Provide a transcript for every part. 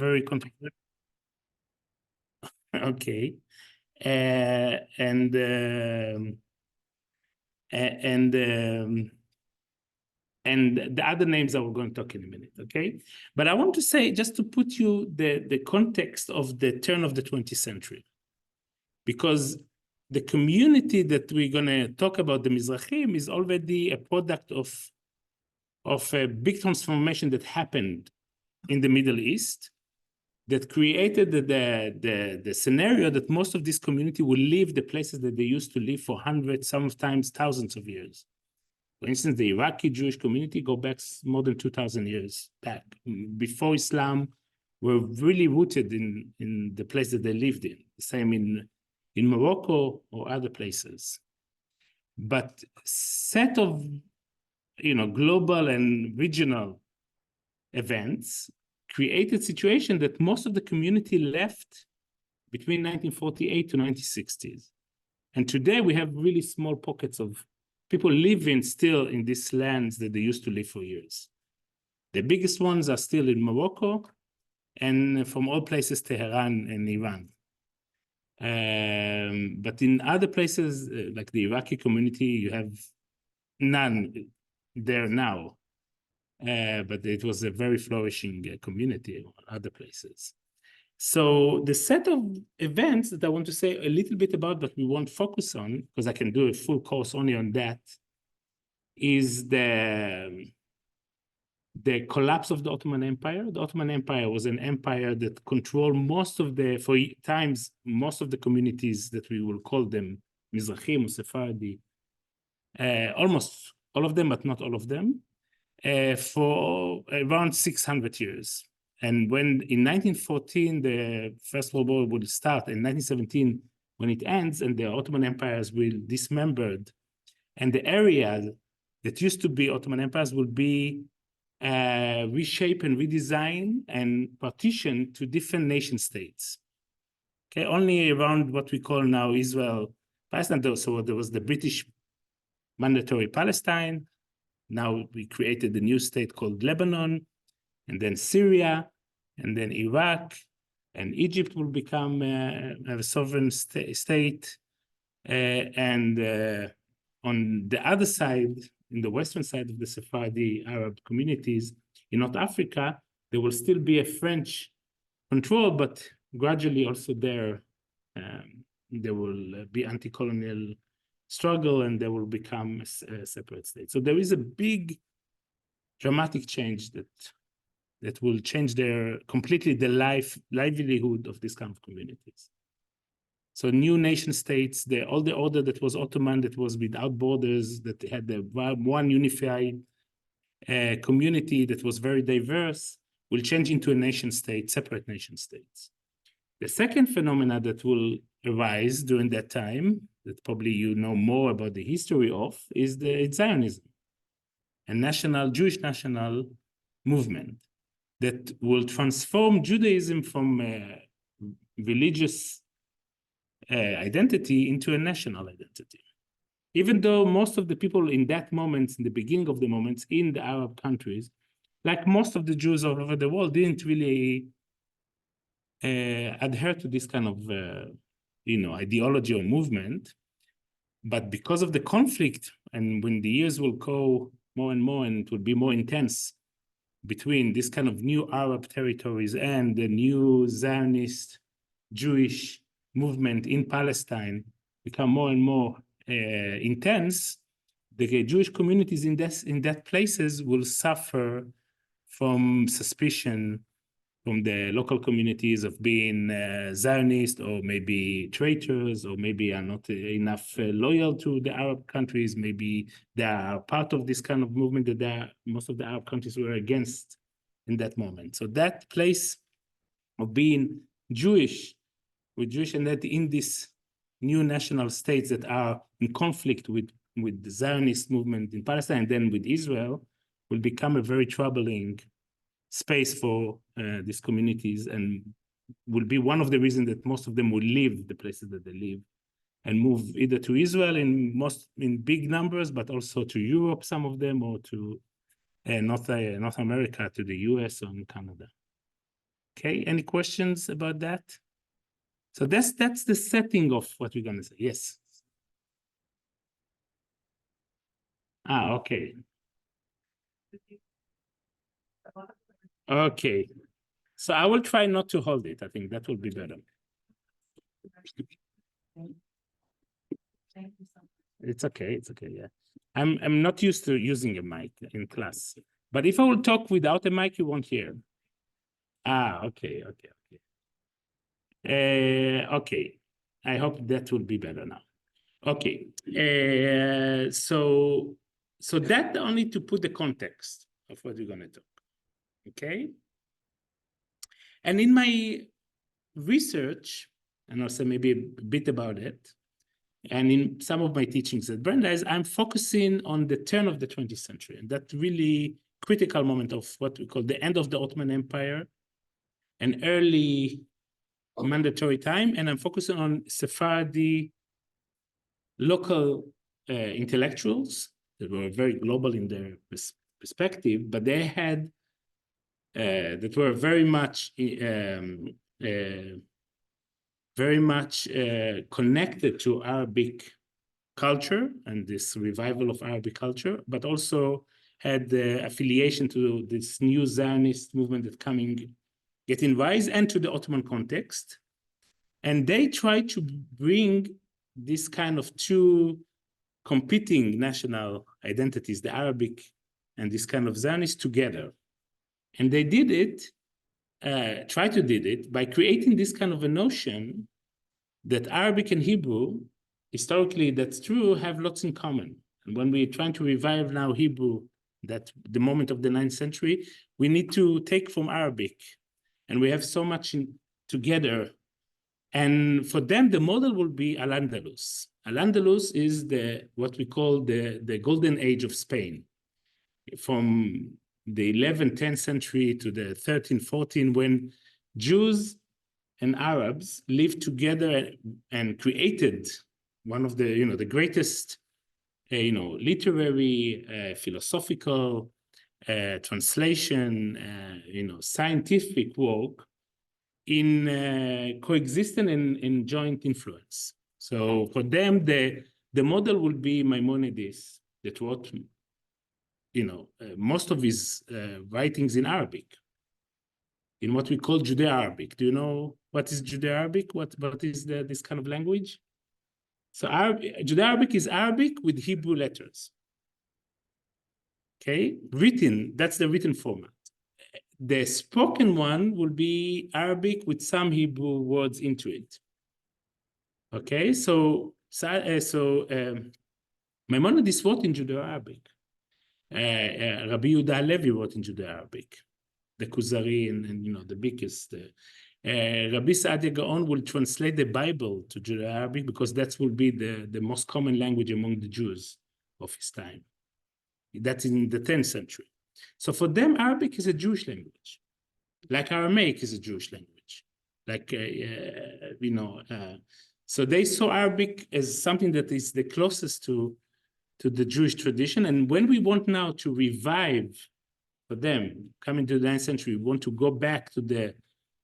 very controversial. Okay. And the other names I will go and talk in a minute, okay? But I want to say, just to put you the context of the turn of the 20th century, because the community that we're going to talk about, the Mizrahim, is already a product of a big transformation that happened in the Middle East that created the scenario that most of this community will leave the places that they used to live for hundreds, sometimes thousands of years. For instance, the Iraqi Jewish community go back more than 2,000 years back. Before Islam, were really rooted in the place that they lived in. The same in Morocco or other places. But set of global and regional events created situation that most of the community left between 1948 to 1960s. And today we have really small pockets of people living still in these lands that they used to live for years. The biggest ones are still in Morocco and from all places, Tehran and Iran. But in other places, like the Iraqi community, you have none there now. But it was a very flourishing community in other places. So the set of events that I want to say a little bit about, but we won't focus on, because I can do a full course only on that, is the collapse of the Ottoman Empire. The Ottoman Empire was an empire that controlled most of the communities that we will call them Mizrahi or Sephardi, almost all of them, but not all of them, for around 600 years. And when in 1914, the First World War will start, in 1917, when it ends and the Ottoman empires will dismembered, and the areas that used to be Ottoman empires will be reshaped and redesigned and partitioned to different nation states. Okay, only around what we call now Israel, Palestine. So there was the British mandatory Palestine. Now we created a new state called Lebanon, and then Syria, and then Iraq, and Egypt will become a sovereign state. And on the other side, in the western side of the Sephardi Arab communities, in North Africa, there will still be a French control, but gradually also there will be anti-colonial struggle and they will become a separate state. So there is a big dramatic change that will change completely the livelihood of these kind of communities. So new nation states, all the order that was Ottoman, that was without borders, that had the one unified community that was very diverse, will change into a nation state, separate nation states. The second phenomena that will arise during that time, that probably you know more about the history of, is the Zionism, a Jewish national movement that will transform Judaism from a religious identity into a national identity. Even though most of the people in that moment, in the beginning of the moments in the Arab countries, like most of the Jews all over the world, didn't really adhere to this kind of ideology or movement. But because of the conflict, and when the years will go more and more, and it will be more intense between this kind of new Arab territories and the new Zionist Jewish movement in Palestine become more and more intense, the Jewish communities in that places will suffer from suspicion from the local communities of being Zionist, or maybe traitors, or maybe are not enough loyal to the Arab countries. Maybe they are part of this kind of movement that most of the Arab countries were against in that moment. So that place of being Jewish, with Jewish, and that in these new national states that are in conflict with the Zionist movement in Palestine, and then with Israel, will become a very troubling space for these communities, and will be one of the reasons that most of them will leave the places that they live and move either to Israel in big numbers, but also to Europe, some of them, or to North America, to the US or in Canada. Okay, any questions about that? So that's the setting of what we're gonna say. Yes. Okay. Okay. So I will try not to hold it. I think that will be better. It's okay. It's okay. Yeah. I'm not used to using a mic in class. But if I will talk without a mic, you won't hear. Okay. Okay. I hope that will be better now. Okay. So that only to put the context of what we're gonna talk. Okay. And in my research, and also maybe a bit about it, and in some of my teachings at Brandeis, I'm focusing on the turn of the 20th century, and that really critical moment of what we call the end of the Ottoman Empire, an early mandatory time, and I'm focusing on Sephardi local intellectuals that were very global in their perspective, but they had that were very much connected to Arabic culture and this revival of Arabic culture, but also had the affiliation to this new Zionist movement that getting rise and to the Ottoman context. And they tried to bring this kind of two competing national identities, the Arabic and this kind of Zionist together. And they did it, try to did it by creating this kind of a notion that Arabic and Hebrew, historically that's true, have lots in common. And when we're trying to revive now Hebrew, that the moment of the 9th century, we need to take from Arabic. And we have so much together. And for them, the model will be Al-Andalus. Al-Andalus is what we call the golden age of Spain. From the 11th, 10th century to the 13th, 14th, when Jews and Arabs lived together and created one of the greatest, literary, philosophical, translation, scientific work in coexistence and in joint influence. So for them, the model will be Maimonides, that wrote, most of his writings in Arabic, in what we call Judeo-Arabic. Do you know what is Judeo-Arabic? What is this kind of language? So Judeo-Arabic is Arabic with Hebrew letters. Okay, that's the written format. The spoken one will be Arabic with some Hebrew words into it. Okay, so Maimonides wrote in Judeo-Arabic. Rabbi Yehuda Halevi wrote in Judeo-Arabic. The Kuzari and the biggest. Rabbi Saadia Gaon will translate the Bible to Judeo-Arabic because that will be the most common language among the Jews of his time. That's in the 10th century. So for them, Arabic is a Jewish language, like Aramaic is a Jewish language. So they saw Arabic as something that is the closest to the Jewish tradition. And when we want now to revive, for them, coming to the 9th century, we want to go back to the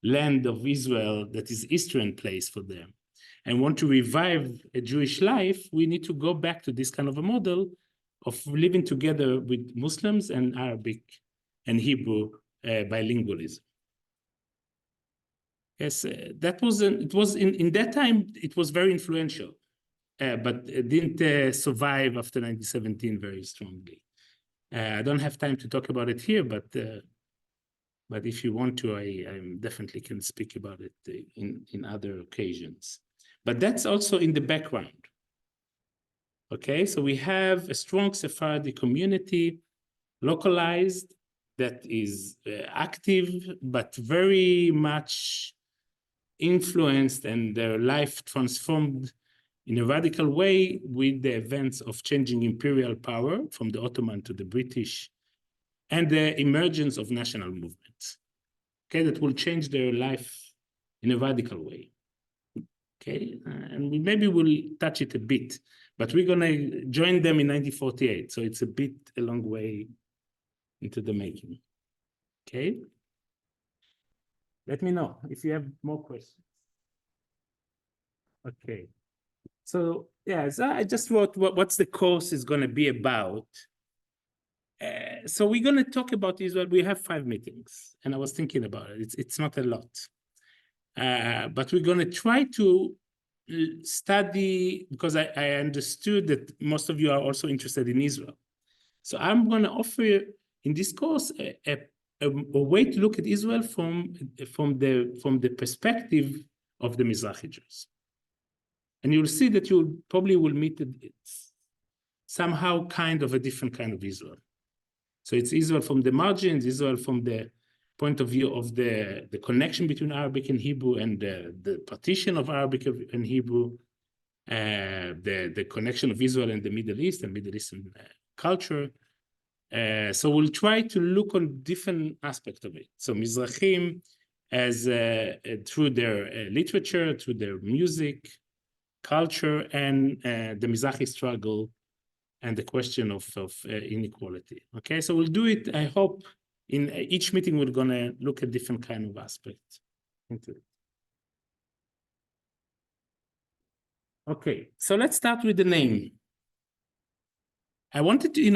land of Israel that is Eastern place for them, and want to revive a Jewish life, we need to go back to this kind of a model of living together with Muslims and Arabic and Hebrew bilingualism. Yes, that was it was in that time it was very influential, but it didn't survive after 1917 very strongly. I don't have time to talk about it here, but if you want to, I definitely can speak about it in other occasions. But that's also in the background. Okay, so we have a strong Sephardi community, localized, that is active, but very much influenced and their life transformed in a radical way with the events of changing imperial power from the Ottoman to the British and the emergence of national movements, okay, that will change their life in a radical way. Okay, and maybe we'll touch it a bit, but we're gonna join them in 1948, so it's a long way into the making. Okay. Let me know if you have more questions. Okay. So yeah, so I just wrote what's the course is going to be about. So we're going to talk about Israel. We have 5 meetings, and I was thinking about it. It's not a lot, but we're going to try to study, because I understood that most of you are also interested in Israel. So I'm going to offer in this course a way to look at Israel from the perspective of the Mizrahi Jews. And you'll see that you probably will meet somehow kind of a different kind of Israel. So it's Israel from the margins, Israel from the point of view of the connection between Arabic and Hebrew, and the partition of Arabic and Hebrew, the connection of Israel and the Middle East and Middle Eastern culture. So we'll try to look on different aspects of it. So Mizrahim, as through their literature, through their music, culture, and the Mizrahi struggle, and the question of inequality. Okay, so we'll do it, I hope, in each meeting we're going to look at different kind of aspects into it. Okay, so let's start with the name. I wanted to,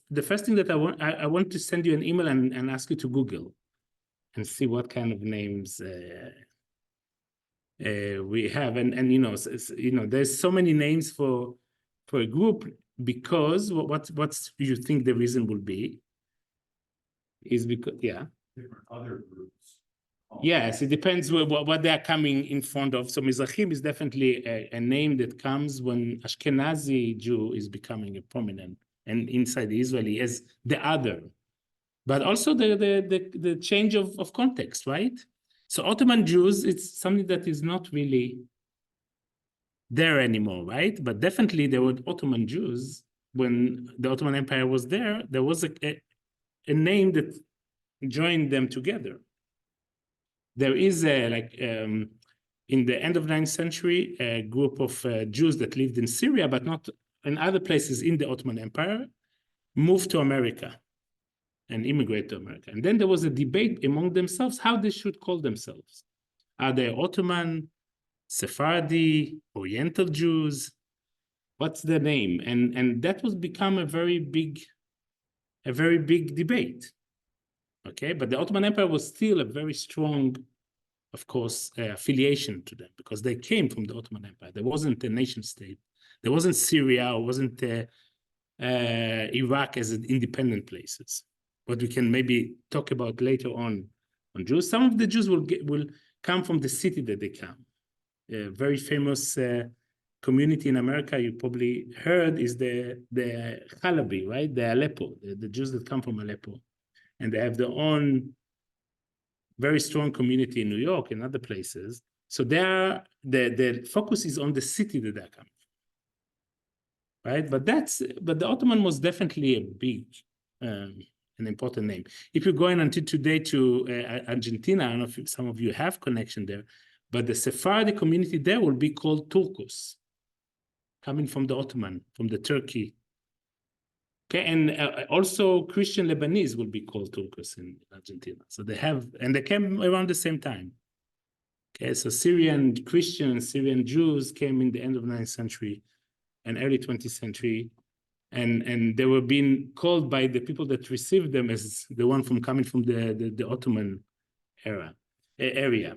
the first thing that I want to send you an email and ask you to Google and see what kind of names we have. And there's so many names for a group, because what you think the reason will be is because, yeah. Different other groups. Yes, it depends what they're coming in front of. So Mizrahim is definitely a name that comes when Ashkenazi Jew is becoming a prominent, and inside the Israeli as the other. But also the change of context, right? So Ottoman Jews, it's something that is not really there anymore, right? But definitely there were Ottoman Jews when the Ottoman Empire was there. There was a name that joined them together. There is in the end of 9th century, a group of Jews that lived in Syria, but not in other places in the Ottoman Empire, moved to America and immigrated to America. And then there was a debate among themselves how they should call themselves. Are they Ottoman, Sephardi, Oriental Jews? What's their name? And that was become a very big debate. Okay, but the Ottoman Empire was still a very strong, of course, affiliation to them, because they came from the Ottoman Empire. There wasn't a nation state. There wasn't Syria, or wasn't Iraq as independent places. What we can maybe talk about later on Jews. Some of the Jews will come from the city that they come. A very famous community in America you probably heard is the Halabi, right? The Aleppo, the Jews that come from Aleppo. And they have their own very strong community in New York and other places. So the focus is on the city that they're coming from, right? But the Ottoman was definitely a big, an important name. If you're going until today to Argentina, I don't know if some of you have connection there, but the Sephardi community there will be called Turcos, coming from the Ottoman, from the Turkey. Okay, and also Christian Lebanese will be called Turcos in Argentina. So they came around the same time. Okay, so Syrian Christians, Syrian Jews came in the end of 9th century and early 20th century. And they were being called by the people that received them as the one coming from the Ottoman area.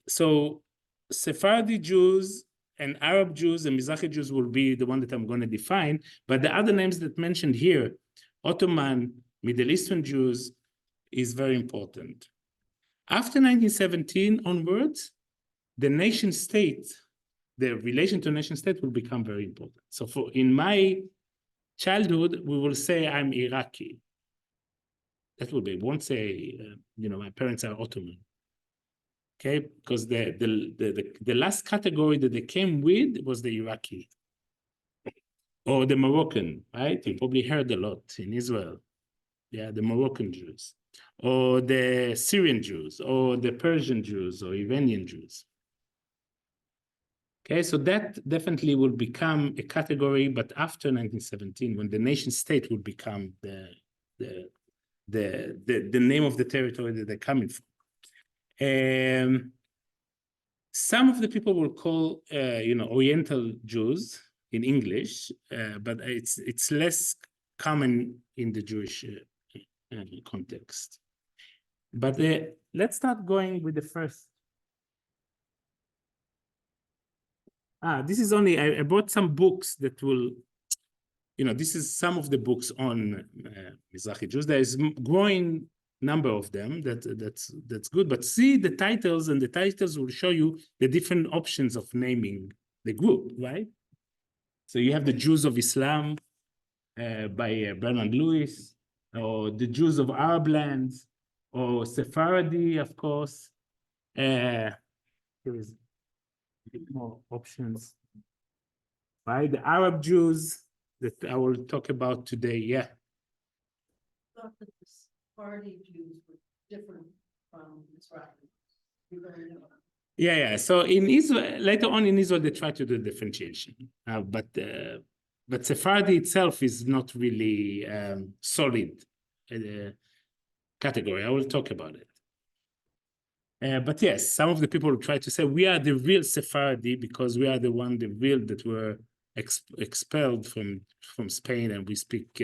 So Sephardi Jews and Arab Jews and Mizrahi Jews will be the one that I'm going to define. But the other names that mentioned here, Ottoman, Middle Eastern Jews, is very important. After 1917 onwards, the nation state, the relation to nation state will become very important. So in my childhood, we will say I'm Iraqi. That will be, we won't say, my parents are Ottoman. Okay, because the last category that they came with was the Iraqi or the Moroccan, right? You probably heard a lot in Israel. Yeah, the Moroccan Jews, or the Syrian Jews, or the Persian Jews, or Iranian Jews. Okay, so that definitely will become a category, but after 1917, when the nation state will become the name of the territory that they're coming from. Some of the people will call, Oriental Jews in English, but it's less common in the Jewish context. But let's start going with the first. This is only, I brought some books that will, this is some of the books on Mizrahi Jews. There is growing number of them, that's good, but see the titles, and the titles will show you the different options of naming the group, right? So you have the Jews of Islam by Bernard Lewis, or the Jews of Arab lands, or Sephardi, of course. There is a bit more options, right? The Arab Jews that I will talk about today, yeah. I thought that the Sephardi Jews were different from Mizrahi. Yeah. So in Israel, later on in Israel, they try to do differentiation, but Sephardi itself is not really solid category. I will talk about it. But yes, some of the people try to say we are the real Sephardi because we are the real that were expelled from Spain, and we speak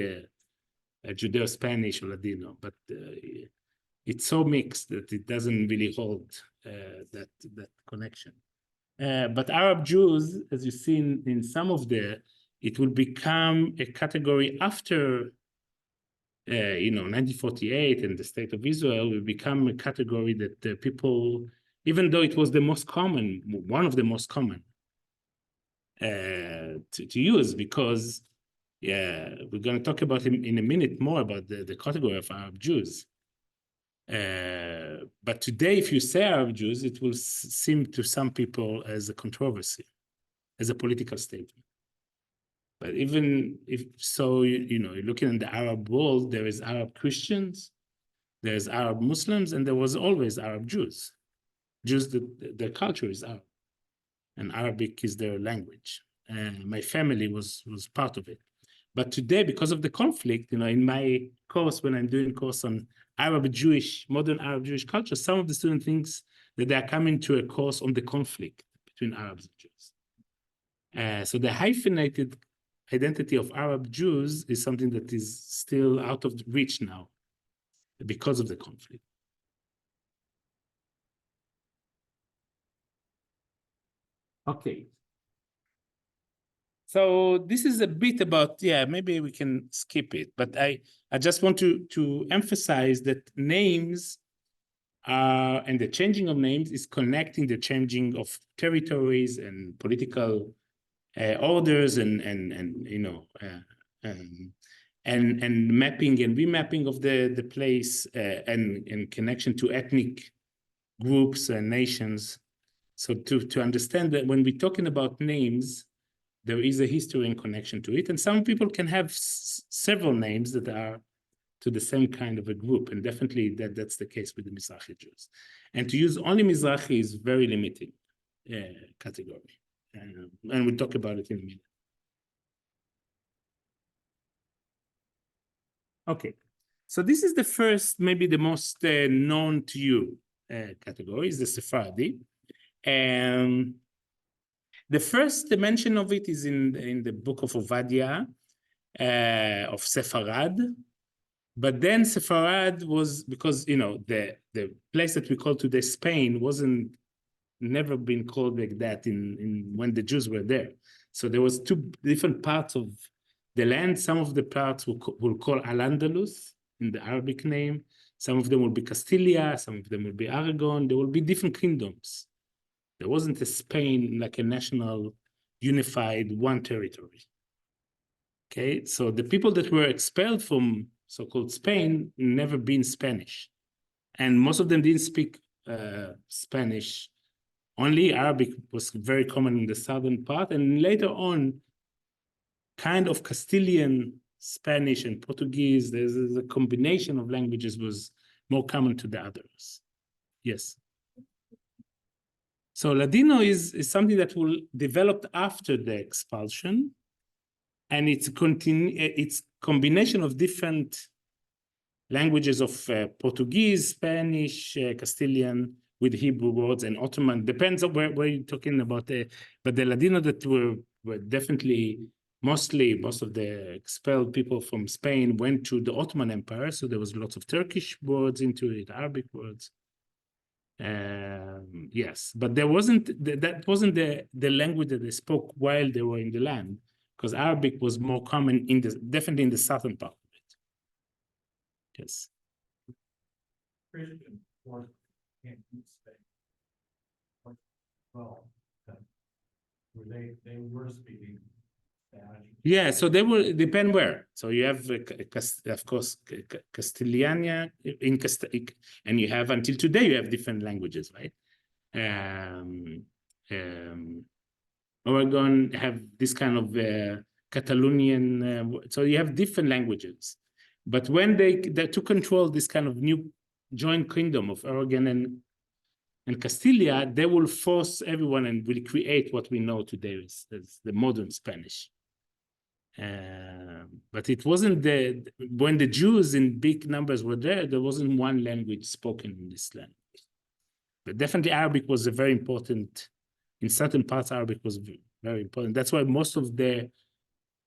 Judeo-Spanish or Ladino. But it's so mixed that it doesn't really hold that connection. But Arab Jews, as you see in some of it will become a category after 1948 and the State of Israel will become a category that people, even though it was the most common, one of the most common to use, because we're going to talk about in a minute more about the category of Arab Jews. But today, if you say Arab Jews, it will seem to some people as a controversy, as a political statement. But even if so, you're looking in the Arab world, there is Arab Christians, there's Arab Muslims, and there was always Arab Jews. Jews, their culture is Arab, and Arabic is their language. And my family was part of it. But today, because of the conflict, in my course, when I'm doing course on modern Arab Jewish culture, some of the students thinks that they are coming to a course on the conflict between Arabs and Jews. So the hyphenated identity of Arab Jews is something that is still out of reach now because of the conflict. Okay. So this is a bit about, maybe we can skip it, but I just want to emphasize that names and the changing of names is connecting the changing of territories and political orders and mapping and remapping of the place and connection to ethnic groups and nations. So to understand that when we're talking about names, there is a history and connection to it. And some people can have several names that are to the same kind of a group. And definitely that's the case with the Mizrahi Jews. And to use only Mizrahi is very limiting category. And we'll talk about it in a minute. Okay, so this is the first, maybe the most known to you category is the Sephardi. And the first mention of it is in the book of Ovadia, of Sepharad. But then Sepharad was, because, the place that we call today Spain never been called like that when the Jews were there. So there was two different parts of the land. Some of the parts we'll call Al-Andalus in the Arabic name. Some of them will be Castilia, some of them will be Aragon. There will be different kingdoms. There wasn't a Spain like a national unified one territory. Okay, so the people that were expelled from so-called Spain never been Spanish. And most of them didn't speak Spanish. Only Arabic was very common in the southern part. And later on, kind of Castilian, Spanish, and Portuguese, there's a combination of languages was more common to the others. Yes. So Ladino is something that will develop after the expulsion. And it's combination of different languages of Portuguese, Spanish, Castilian, with Hebrew words, and Ottoman, depends on where you're talking about. But the Ladino that were definitely, most of the expelled people from Spain went to the Ottoman Empire, so there was lots of Turkish words into it, Arabic words. Yes, but that wasn't the language that they spoke while they were in the land, because Arabic was more common definitely in the southern part of it. Yes. Christian was in Spain. Well, where they were speaking Spanish. Yeah, so they will depend where. So you have, of course, Castiliana and you have until today you have different languages, right? Oregon have this kind of Catalonian, so you have different languages. But when they took control this kind of new joint kingdom of Oregon and Castilla, they will force everyone and will create what we know today as the modern Spanish. But it wasn't when the Jews in big numbers were there wasn't one language spoken in this land. But definitely Arabic was a very important, in certain parts Arabic was very important. That's why most of the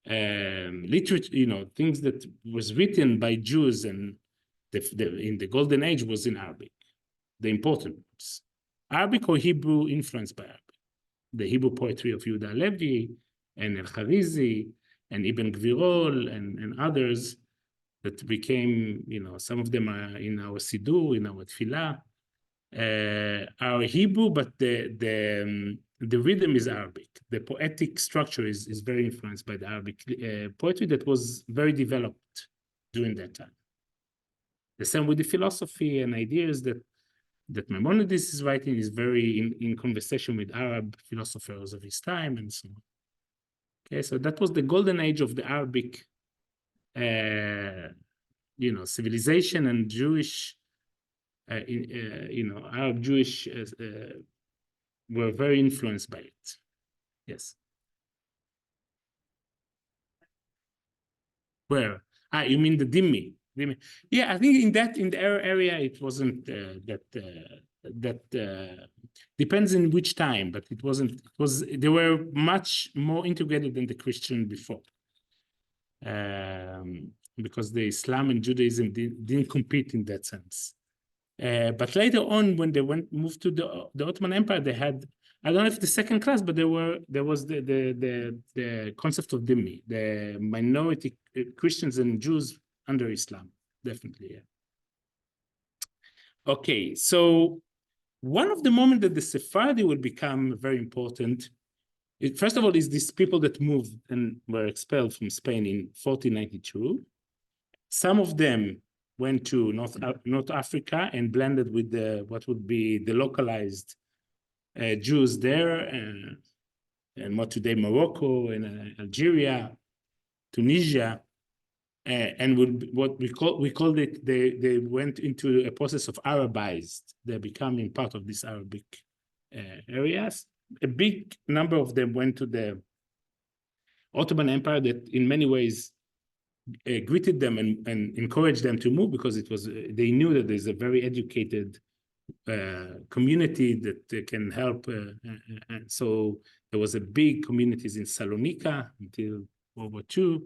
literature, things that was written by Jews and in the Golden Age was in Arabic, the important ones. Arabic or Hebrew influenced by Arabic. The Hebrew poetry of Yehuda Levi and El-Kharizi and Ibn Gvirol and others that became, some of them are in our Siddur, in our Tfilah, are Hebrew, but the rhythm is Arabic. The poetic structure is very influenced by the Arabic poetry that was very developed during that time. The same with the philosophy and ideas that Maimonides is writing is very in conversation with Arab philosophers of his time and so on. Okay, so that was the golden age of the Arabic, civilization and Jewish, Arab Jewish were very influenced by it. Yes. Where? You mean the Dhimmi? Yeah, I think in the area it wasn't depends in which time, but it wasn't. They were much more integrated than the Christian before, because the Islam and Judaism didn't compete in that sense. But later on, when they moved to the Ottoman Empire, they had, I don't know if the second class, but there was the concept of dhimmi, the minority Christians and Jews under Islam, definitely. Yeah. Okay, so one of the moments that the Sephardi will become very important, first of all, is these people that moved and were expelled from Spain in 1492. Some of them went to North Africa and blended with what would be the localized Jews there, and what today Morocco and Algeria, Tunisia, and what we called it. They went into a process of Arabized. They're becoming part of these Arabic areas. A big number of them went to the Ottoman Empire, that in many ways greeted them and encouraged them to move, because they knew that there's a very educated community that can help. And so there was a big communities in Salonika until World War II,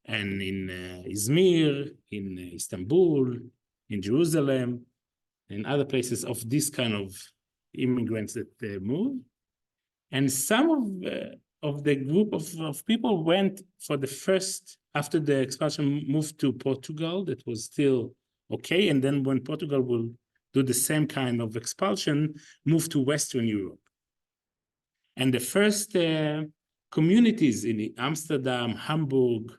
and in Izmir, in Istanbul, in Jerusalem, and other places of this kind of immigrants that moved. And some of the group of people went for the first, after the expulsion, moved to Portugal. That was still okay. And then when Portugal will do the same kind of expulsion, moved to Western Europe. And the first communities in Amsterdam, Hamburg,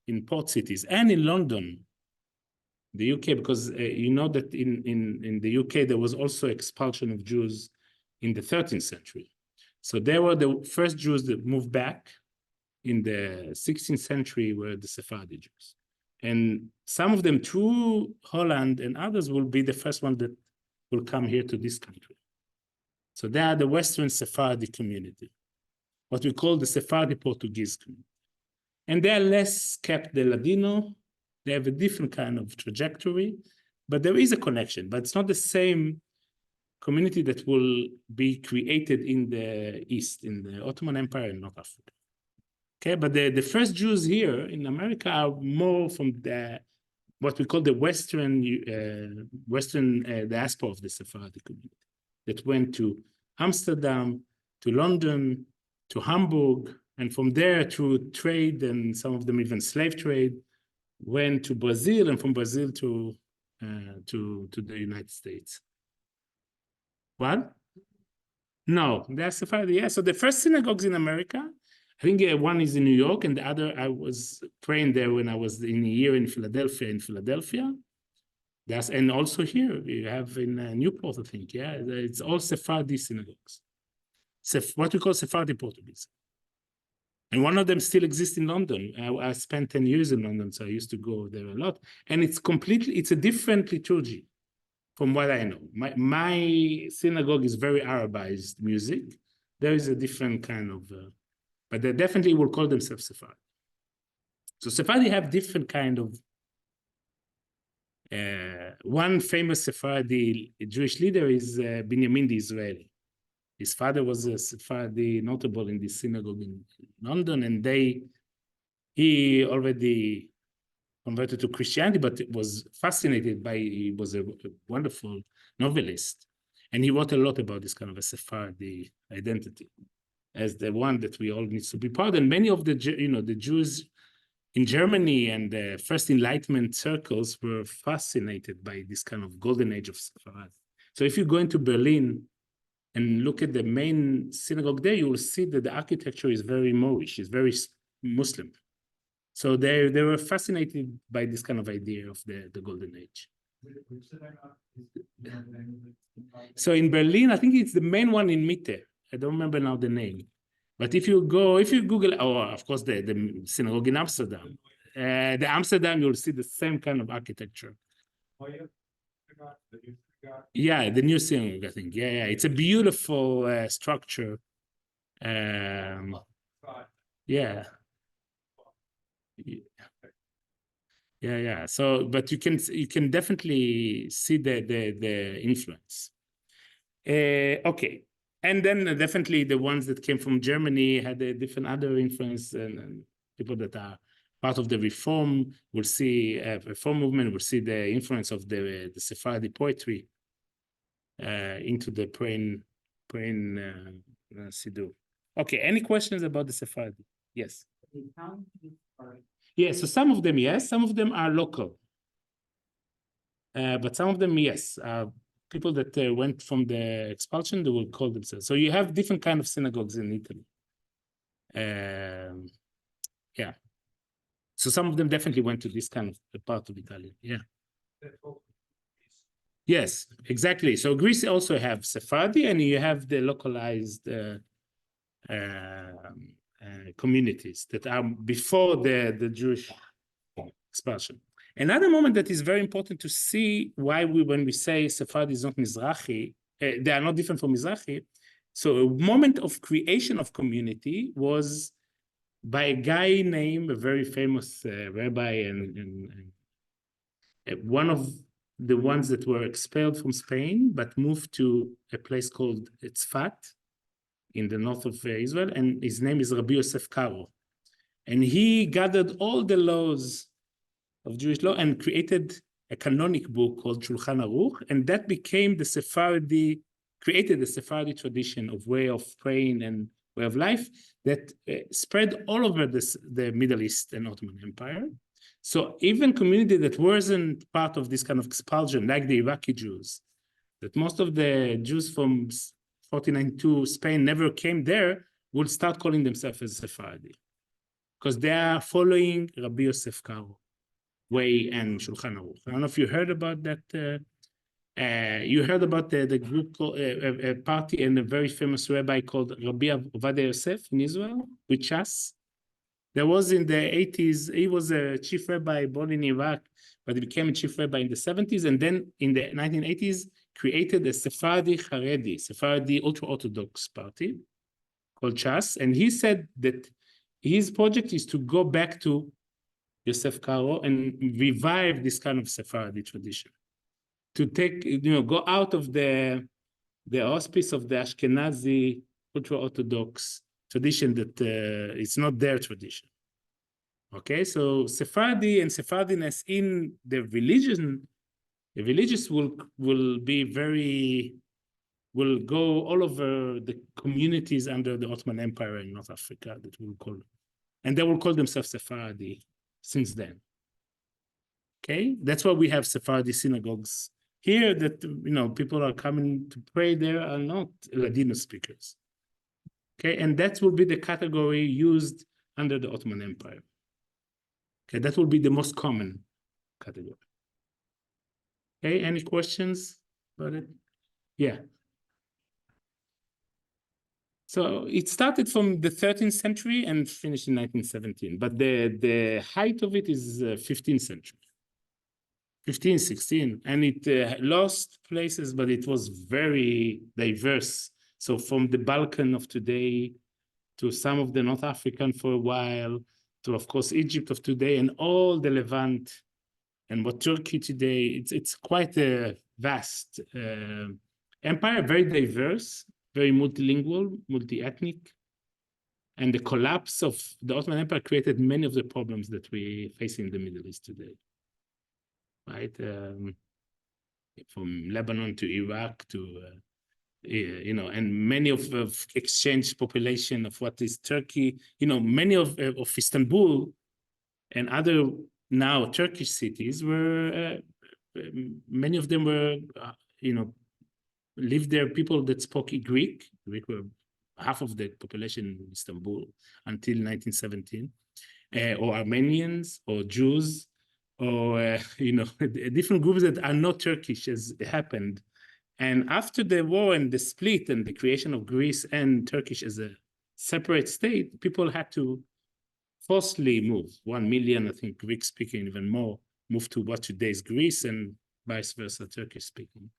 in port cities, and in London, the UK, because you know that in the UK, there was also expulsion of Jews in the 13th century. So they were the first Jews that moved back. In the 16th century were the Sephardi Jews. And some of them through Holland, and others will be the first one that will come here to this country. So they are the Western Sephardi community, what we call the Sephardi Portuguese community. And they are less kept the Ladino. They have a different kind of trajectory, but there is a connection, but it's not the same community that will be created in the East, in the Ottoman Empire in North Africa. Okay, but the first Jews here in America are more from the what we call the Western diaspora of the Sephardic community that went to Amsterdam, to London, to Hamburg, and from there through trade and some of them even slave trade, went to Brazil, and from Brazil to the United States. What? No, they're Sephardi. Yeah, so the first synagogues in America, I think one is in New York, and the other, I was praying there when I was in a year in Philadelphia. And also here, we have in Newport, I think, yeah, it's all Sephardi synagogues. What we call Sephardi Portuguese. And one of them still exists in London. I spent 10 years in London, so I used to go there a lot. And it's a different liturgy from what I know. My synagogue is very Arabized music. There is a different kind of, but they definitely will call themselves Sephardi. So Sephardi have different kind of, one famous Sephardi Jewish leader is Binyamin the Israeli. His father was a Sephardi notable in the synagogue in London, and he already converted to Christianity, but was fascinated by, he was a wonderful novelist. And he wrote a lot about this kind of a Sephardi identity as the one that we all need to be proud. And many of the Jews in Germany and the first Enlightenment circles were fascinated by this kind of golden age of Sephardi. So if you go into Berlin and look at the main synagogue there, you will see that the architecture is very Moorish, it's very Muslim. So they were fascinated by this kind of idea of the golden age. So in Berlin, I think it's the main one in Mitte. I don't remember now the name. But if you Google, of course, the synagogue in Amsterdam, the Amsterdam, you'll see the same kind of architecture. Yeah, the new synagogue, I think. Yeah, it's a beautiful structure. Yeah. So, but you can definitely see the influence. Okay, and then definitely the ones that came from Germany had a different other influence, and people that are part of the reform will see reform movement will see the influence of the Sephardi poetry into the praying Siddur. Okay, any questions about the Sephardi? Yes. Yeah, so some of them, yes, some of them are local. But some of them, yes, people that went from the expulsion, they will call themselves. So you have different kind of synagogues in Italy. Yeah. So some of them definitely went to this kind of part of Italy. Yeah. Yes, exactly. So Greece also have Sephardi, and you have the localized communities that are before the Jewish expulsion. Another moment that is very important to see why when we say Sephardi is not Mizrahi, they are not different from Mizrahi. So a moment of creation of community was by a guy named, a very famous rabbi, and one of the ones that were expelled from Spain, but moved to a place called Tzfat in the north of Israel, and his name is Rabbi Yosef Karo. And he gathered all the laws of Jewish law and created a canonic book called Shulchan Aruch, and that became created the Sephardi tradition of way of praying and way of life that spread all over the Middle East and Ottoman Empire. So even community that wasn't part of this kind of expulsion, like the Iraqi Jews, that most of the Jews from 1492 Spain never came there, would start calling themselves as Sephardi, because they are following Rabbi Yosef Karo way and Shulchan Aruch. I don't know if you heard about that. You heard about the group called a party and a very famous rabbi called Rabbi Ovadia Yosef in Israel with Shas. There was in the 80s, he was a chief rabbi born in Iraq, but he became a chief rabbi in the 70s, and then in the 1980s created a Sephardi Haredi, Sephardi ultra-Orthodox party called Shas, and he said that his project is to go back to Yosef Karo and revive this kind of Sephardi tradition, to take, go out of the the auspice of the Ashkenazi ultra-Orthodox tradition that it's not their tradition. Okay, so Sephardi and Sephardiness in the religion, the religious will be will go all over the communities under the Ottoman Empire in North Africa that we'll call them. And they will call themselves Sephardi since then. Okay, that's why we have Sephardi synagogues here that, people are coming to pray there are not Ladino speakers. Okay, and that will be the category used under the Ottoman Empire. Okay, that will be the most common category. Okay, any questions about it? Yeah. So it started from the 13th century and finished in 1917, but the height of it is 15th century. 15, 16, and it lost places, but it was very diverse. So from the Balkan of today to some of the North African for a while, to of course Egypt of today and all the Levant and what Turkey today, it's quite a vast empire, very diverse, very multilingual, multi-ethnic. And the collapse of the Ottoman Empire created many of the problems that we face in the Middle East today. Right? From Lebanon to Iraq to, and many of exchange population of what is Turkey, many of Istanbul and other now Turkish cities were, many of them were, lived there people that spoke Greek. Greek were half of the population in Istanbul until 1917, or Armenians or Jews, or, different groups that are not Turkish as happened. And after the war and the split and the creation of Greece and Turkish as a separate state, people had to forcibly move. 1 million, I think, Greek speaking, even more, moved to what today is Greece and vice versa, Turkish speaking.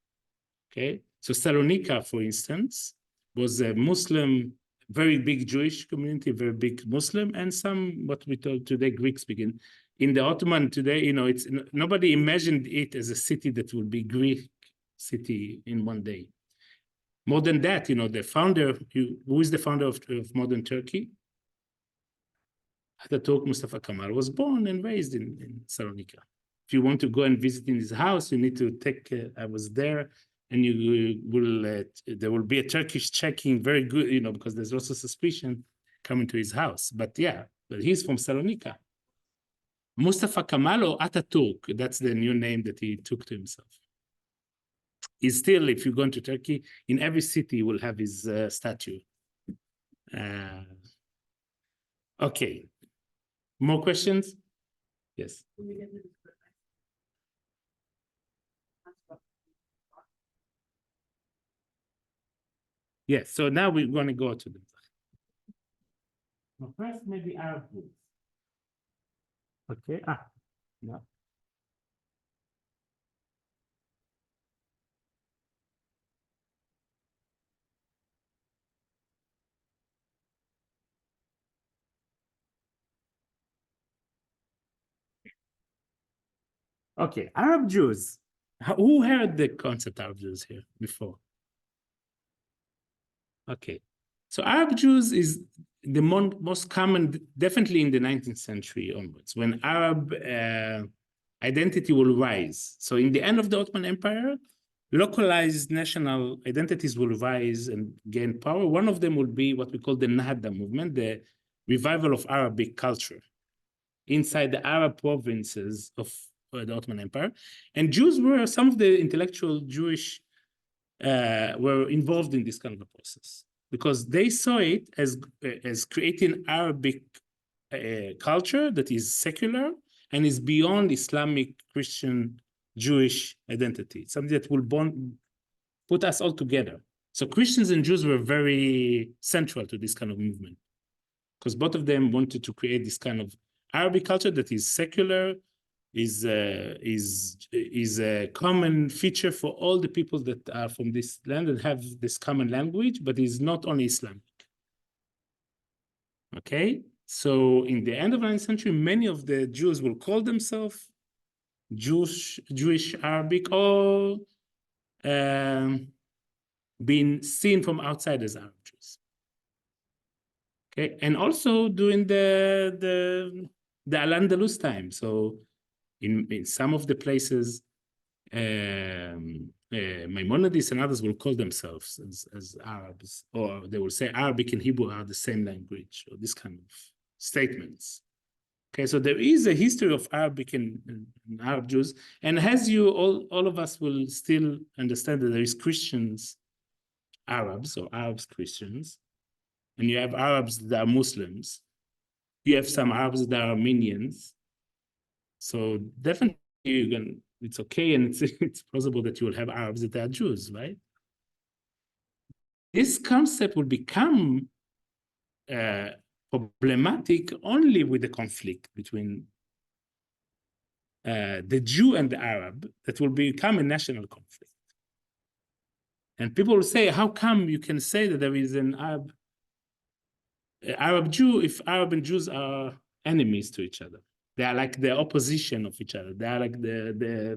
Okay, so Salonika, for instance, was a Muslim, very big Jewish community, very big Muslim, and some what we call today Greek speaking. In the Ottoman today, it's nobody imagined it as a city that would be Greek city in one day. More than that, the founder, who is the founder of modern Turkey? Ataturk Mustafa Kemal was born and raised in Salonika. If you want to go and visit in his house, you need to take, I was there, and you will, there will be a Turkish checking, very good, because there's also suspicion coming to his house. But yeah, but he's from Salonika. Mustafa Kemal or Ataturk, that's the new name that he took to himself. He's still, if you go into Turkey, in every city you will have his statue. Okay, more questions? Yes. Yes, so now we're going to go to the Mizrahi. Well, first, maybe Arab groups. Okay, no. Okay, Arab Jews. Who heard the concept Arab Jews here before? Okay, so Arab Jews is the most common, definitely in the 19th century onwards, when Arab identity will rise. So in the end of the Ottoman Empire, localized national identities will rise and gain power. One of them will be what we call the Nahda movement, the revival of Arabic culture inside the Arab provinces of the Ottoman Empire. And Jews were, some of the intellectual Jewish were involved in this kind of a process because they saw it as creating Arabic culture that is secular and is beyond Islamic, Christian, Jewish identity, something that will put us all together. So Christians and Jews were very central to this kind of movement because both of them wanted to create this kind of Arabic culture that is secular, is a common feature for all the people that are from this land and have this common language, but is not only Islamic. Okay, so in the end of the 19th century, many of the Jews will call themselves Jewish Arabic, or been seen from outside as Arab Jews. Okay, and also during the Al-Andalus time. So in some of the places, Maimonides and others will call themselves as Arabs, or they will say Arabic and Hebrew are the same language, or this kind of statements. Okay, so there is a history of Arabic and Arab Jews, and as you all of us will still understand that there is Christians, Arabs, or Arabs Christians, and you have Arabs that are Muslims. You have some Arabs that are Armenians. So definitely it's okay, and it's possible that you will have Arabs that are Jews, right? This concept will become problematic only with the conflict between the Jew and the Arab, that will become a national conflict. And people will say, how come you can say that there is an Arab Jew if Arab and Jews are enemies to each other? They are like the opposition of each other. They are like they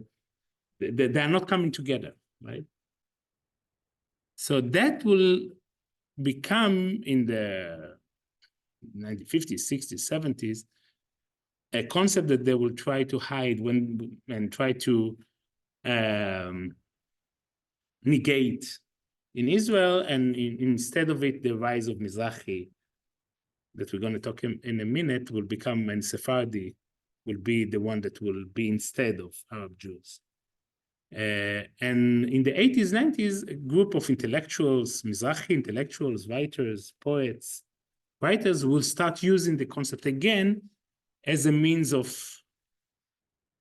are not coming together, right? So that will become in the 1950s, 60s, 70s, a concept that they will try to hide and try to negate in Israel, and instead of it, the rise of Mizrahi, that we're going to talk in a minute, will become, and Sephardi will be the one that will be instead of Arab Jews. And in the 80s, 90s, a group of intellectuals, Mizrahi intellectuals, writers, poets, writers will start using the concept again as a means of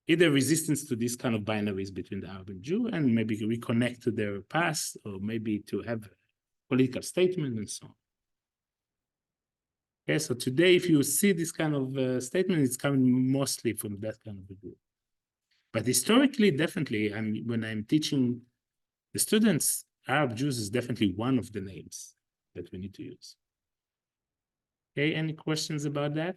either resistance to these kind of binaries between the Arab and Jew, and maybe reconnect to their past, or maybe to have a political statement and so on. Okay, so today, if you see this kind of statement, it's coming mostly from that kind of a group. But historically, definitely, when I'm teaching the students, Arab Jews is definitely one of the names that we need to use. Okay, any questions about that?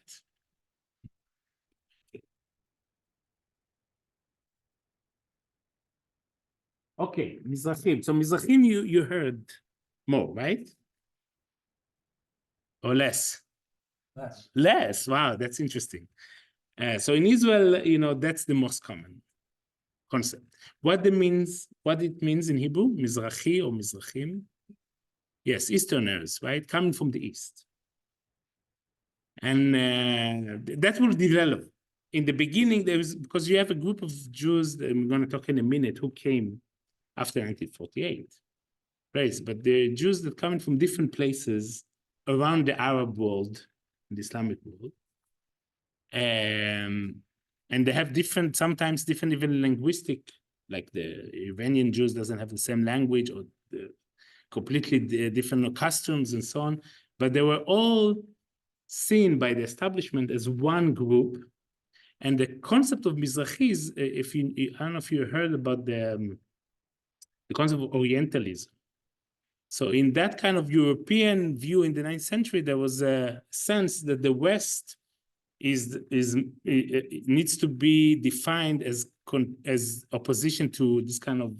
Okay, Mizrahim. So Mizrahim, you heard more, right? Or less? Less. Less. Wow, that's interesting. So in Israel, that's the most common concept. What it means in Hebrew, Mizrahi or Mizrahim? Yes, Easterners, right? Coming from the East. And that will develop. In the beginning, because you have a group of Jews that I'm going to talk in a minute who came after 1948, right? But the Jews that coming from different places around the Arab world, the Islamic world, and they have sometimes different even linguistic, like the Iranian Jews doesn't have the same language, or completely different customs and so on, but they were all seen by the establishment as one group. And the concept of Mizrahi is, I don't know if you heard about the concept of Orientalism. So in that kind of European view in the 9th century, there was a sense that the West needs to be defined as opposition to this kind of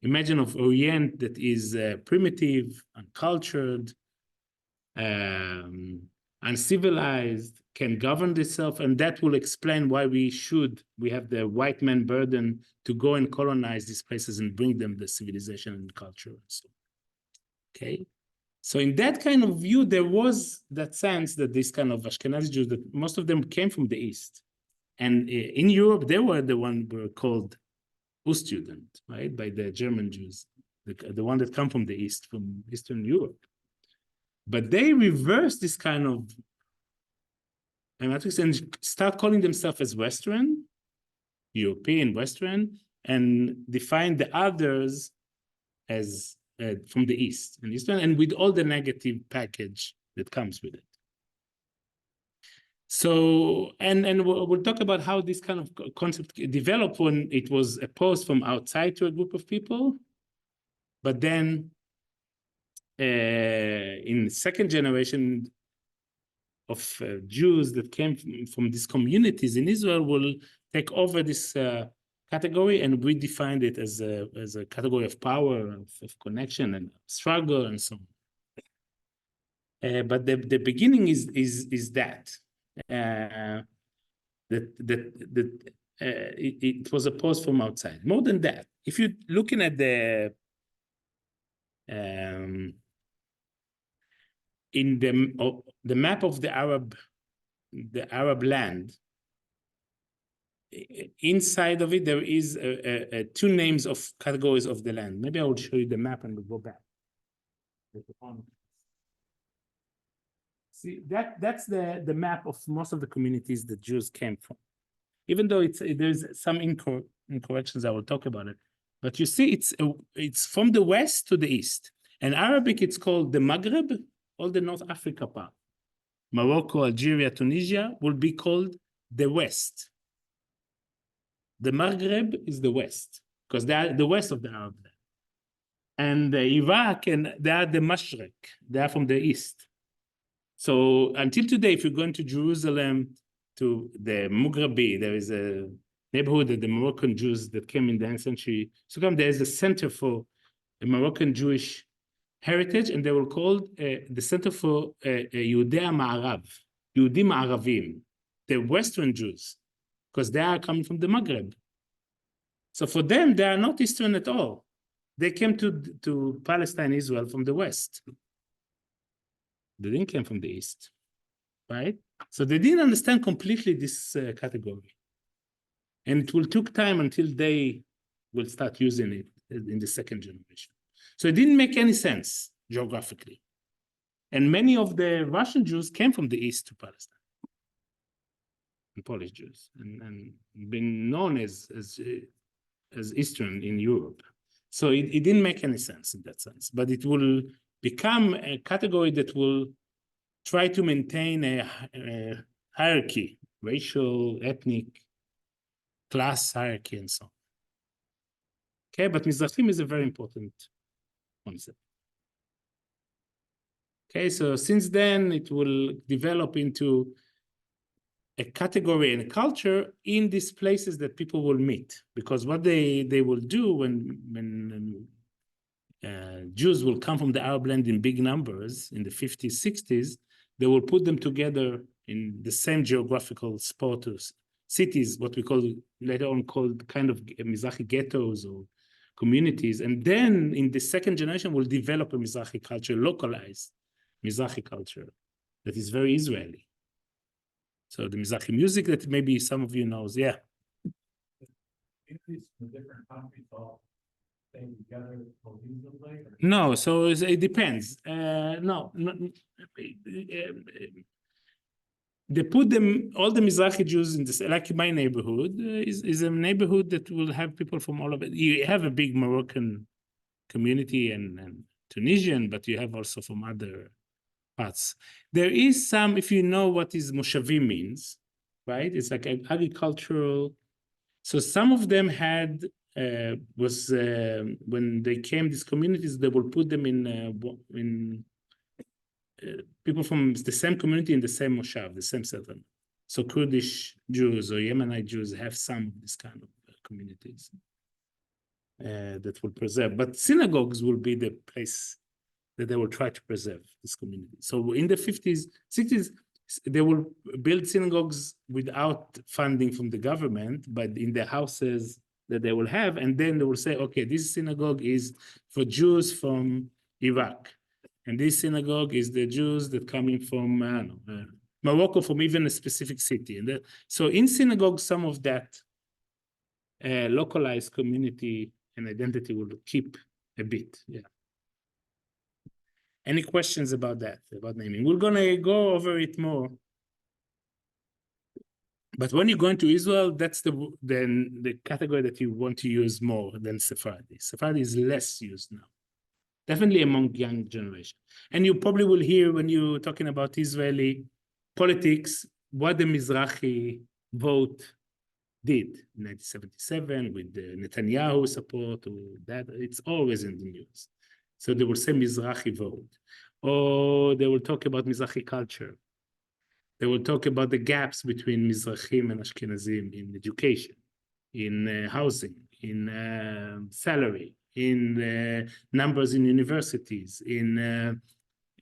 imagine of Orient that is primitive, uncultured, uncivilized, can govern itself, and that will explain why we have the white man burden to go and colonize these places and bring them the civilization and culture. So, okay, so in that kind of view, there was that sense that this kind of Ashkenazi Jews, that most of them came from the East, and in Europe they were the one who were called Ostjuden, right, by the German Jews, the one that come from the East, from Eastern Europe. But they reversed this kind of matrix and start calling themselves as Western, European Western, and define the others as from the East and Eastern, and with all the negative package that comes with it. So, and we'll talk about how this kind of concept developed when it was opposed from outside to a group of people, but then in the second generation of Jews that came from these communities in Israel will take over this category, and we defined it as a category of power, of connection and struggle and so on. But the beginning is that it was a pose from outside. More than that, if you're looking at in the map of the Arab land, inside of it there is two names of categories of the land. Maybe I will show you the map and we'll go back. See, that's the map of most of the communities that Jews came from. Even though there's some incorrections, I will talk about it. But you see, it's from the west to the east. In Arabic, it's called the Maghreb, all the North Africa part. Morocco, Algeria, Tunisia will be called the West. The Maghreb is the West, because they are the west of the Arab land. And Iraq, and they are the Mashriq, they are from the east. So until today, if you're going to Jerusalem, to the Mughrabi, there is a neighborhood that the Moroccan Jews that came in the 9th century. So there is a center for Moroccan Jewish heritage, and they were called the Center for Yehudei Ma'arav, Yehudim Ma'aravim, the Western Jews, because they are coming from the Maghreb. So for them, they are not Eastern at all. They came to Palestine, Israel from the West. They didn't come from the East, right? So they didn't understand completely this category. And it will take time until they will start using it in the second generation. So it didn't make any sense geographically. And many of the Russian Jews came from the East to Palestine, and Polish Jews, and been known as Eastern in Europe. So it didn't make any sense in that sense, but it will become a category that will try to maintain a hierarchy, racial, ethnic, class hierarchy, and so on. Okay, but Mizrahim is a very important concept. Okay, so since then it will develop into a category and a culture in these places that people will meet, because what they will do when Jews will come from the Arab land in big numbers in the 50s, 60s, they will put them together in the same geographical spot or cities, what we call later on called kind of Mizrahi ghettos or communities. And then in the second generation, we'll develop a Mizrahi culture, localized Mizrahi culture that is very Israeli. So the Mizrahi music that maybe some of you knows, yeah. Increase in the different countries all staying together cohesively? No, so it depends. No, they put them, all the Mizrahi Jews in this, like my neighborhood is a neighborhood that will have people from all of it. You have a big Moroccan community and Tunisian, but you have also from other parts. There is some, if you know what is Moshavim means, right? It's like agricultural. So some of them had, when they came, these communities, they will put them in people from the same community in the same moshav, the same settlement. So Kurdish Jews or Yemenite Jews have some of this kind of communities that will preserve. But synagogues will be the place that they will try to preserve this community. So in the 50s, 60s, they will build synagogues without funding from the government, but in the houses that they will have. And then they will say, okay, this synagogue is for Jews from Iraq. And this synagogue is the Jews that coming from Morocco, from even a specific city. And so in synagogue, some of that localized community and identity will keep a bit, yeah. Any questions about that, about naming? We're gonna go over it more. But when you go into Israel, that's the category that you want to use more than Sephardi. Sephardi is less used now, definitely among young generation. And you probably will hear when you're talking about Israeli politics, what the Mizrahi vote did in 1977 with the Netanyahu support, or that, it's always in the news. So they will say Mizrahi vote, or they will talk about Mizrahi culture. They will talk about the gaps between Mizrahim and Ashkenazim in education, in housing, in salary, in numbers in universities, in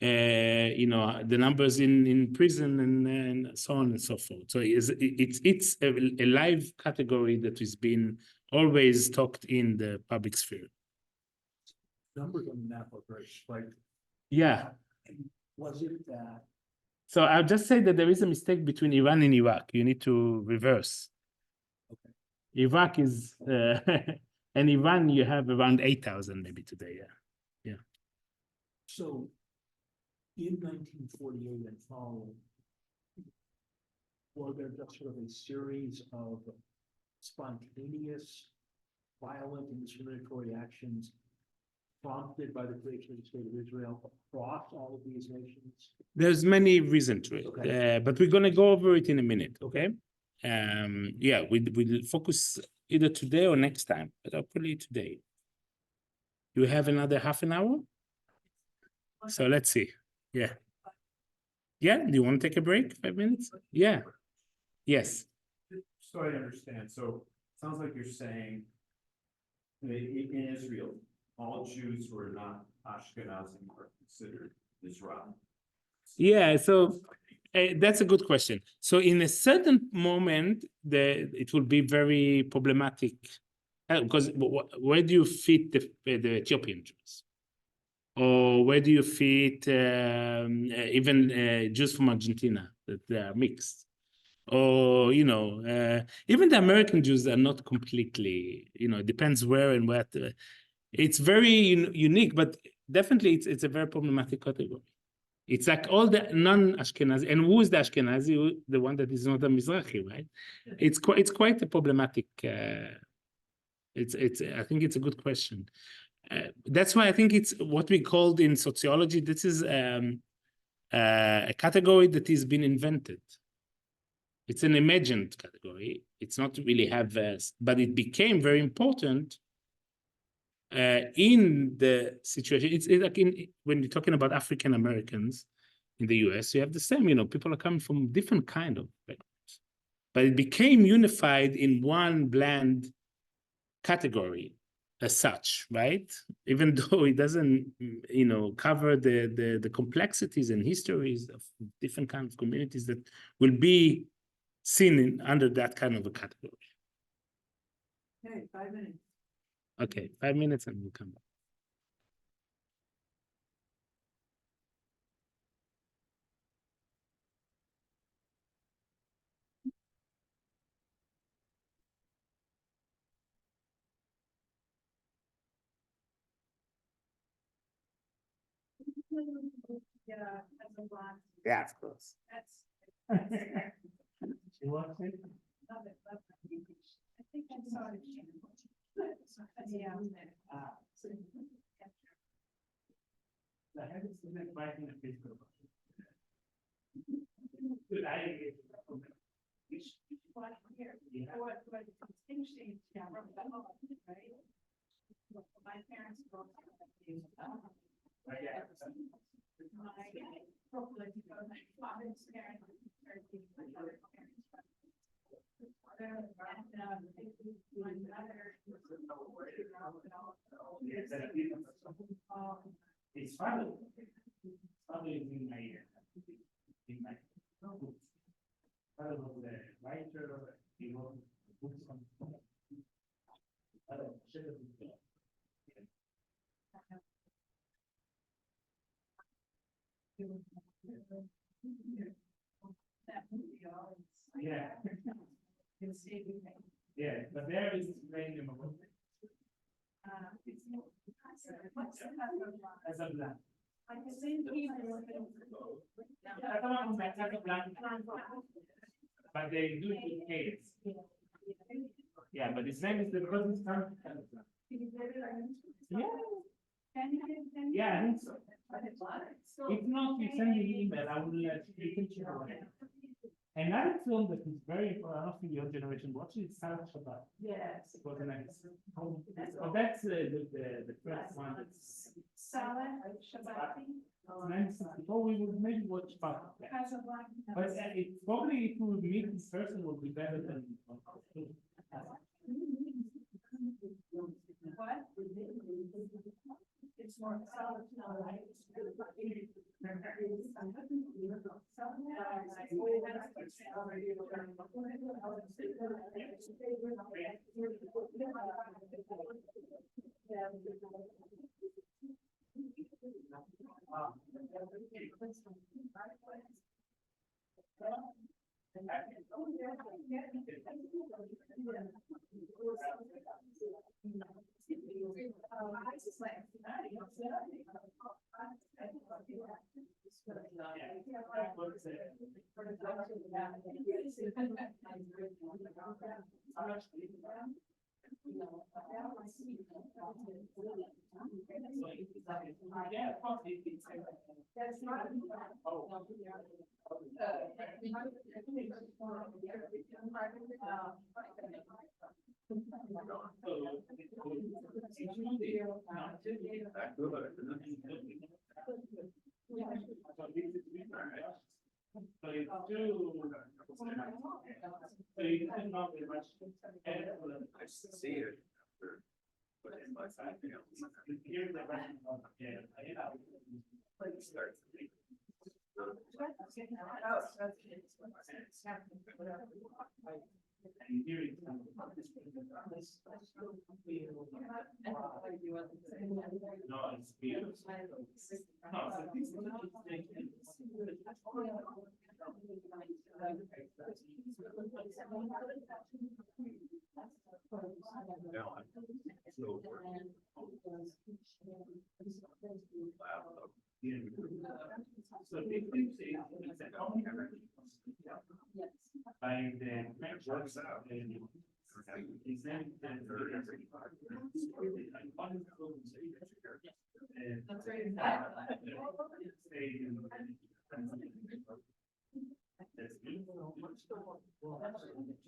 the numbers in prison and so on and so forth. So it's a live category that has been always talked in the public sphere. Numbers on the map are very striking. Yeah. Was it that? So I'll just say that there is a mistake between Iran and Iraq. You need to reverse. Okay. Iraq is, and Iran, you have around 8,000 maybe today. Yeah. So in 1948 and following, were there just sort of a series of spontaneous, violent and discriminatory actions prompted by the creation of the State of Israel across all of these nations? There's many reasons to it, Okay. but we're going to go over it in a minute, okay? Yeah, we'll focus either today or next time, but hopefully today. You have another half an hour? So let's see. Yeah. Yeah, do you want to take a break? 5 minutes? Yeah. Yes. So I understand, so sounds like you're saying that in Israel, all Jews who are not Ashkenazi are considered Mizrahi. Yeah, so that's a good question. So in a certain moment, it will be very problematic because where do you fit the Ethiopian Jews? Or where do you fit even Jews from Argentina that they are mixed? Or, even the American Jews are not completely, it depends where and what. It's very unique, but definitely it's a very problematic category. It's like all the non-Ashkenazi, and who is the Ashkenazi? The one that is not a Mizrahi, right? It's quite a problematic. I think it's a good question. That's why I think it's what we called in sociology. This is a category that has been invented. It's an imagined category. It's not really but it became very important in the situation. It's like when you're talking about African Americans in the US, you have the same, people are coming from different kind of backgrounds, but it became unified in one bland category as such, right? Even though it doesn't, cover the complexities and histories of different kinds of communities that will be seen under that kind of a category. Okay, 5 minutes. Okay, 5 minutes and we'll come back. Yeah, that's a lot. Yeah, of course. That's. You want to? Love it. I think I saw it. Yeah. I haven't seen it right in the Facebook. What distinction, yeah, from the home, right? My parents both. My father's parents, my mother's parents. It's funny. Funny in my notebooks. Father was a writer, he wrote books on yeah. Yeah, but there is very memorable. As a black. Like the same people. But they do it with kids. Yeah, but his name is the present time. Yeah. Yeah, I think so. If not, you send me an email, I will you can share it. Another film that is very important, I don't think your generation watches it, Salah Shabbat. Yes. For the next. Oh, that's the first one. That's Salah Shabbat. 1964. We would maybe watch part of that. But it probably if we would meet this person would be better than.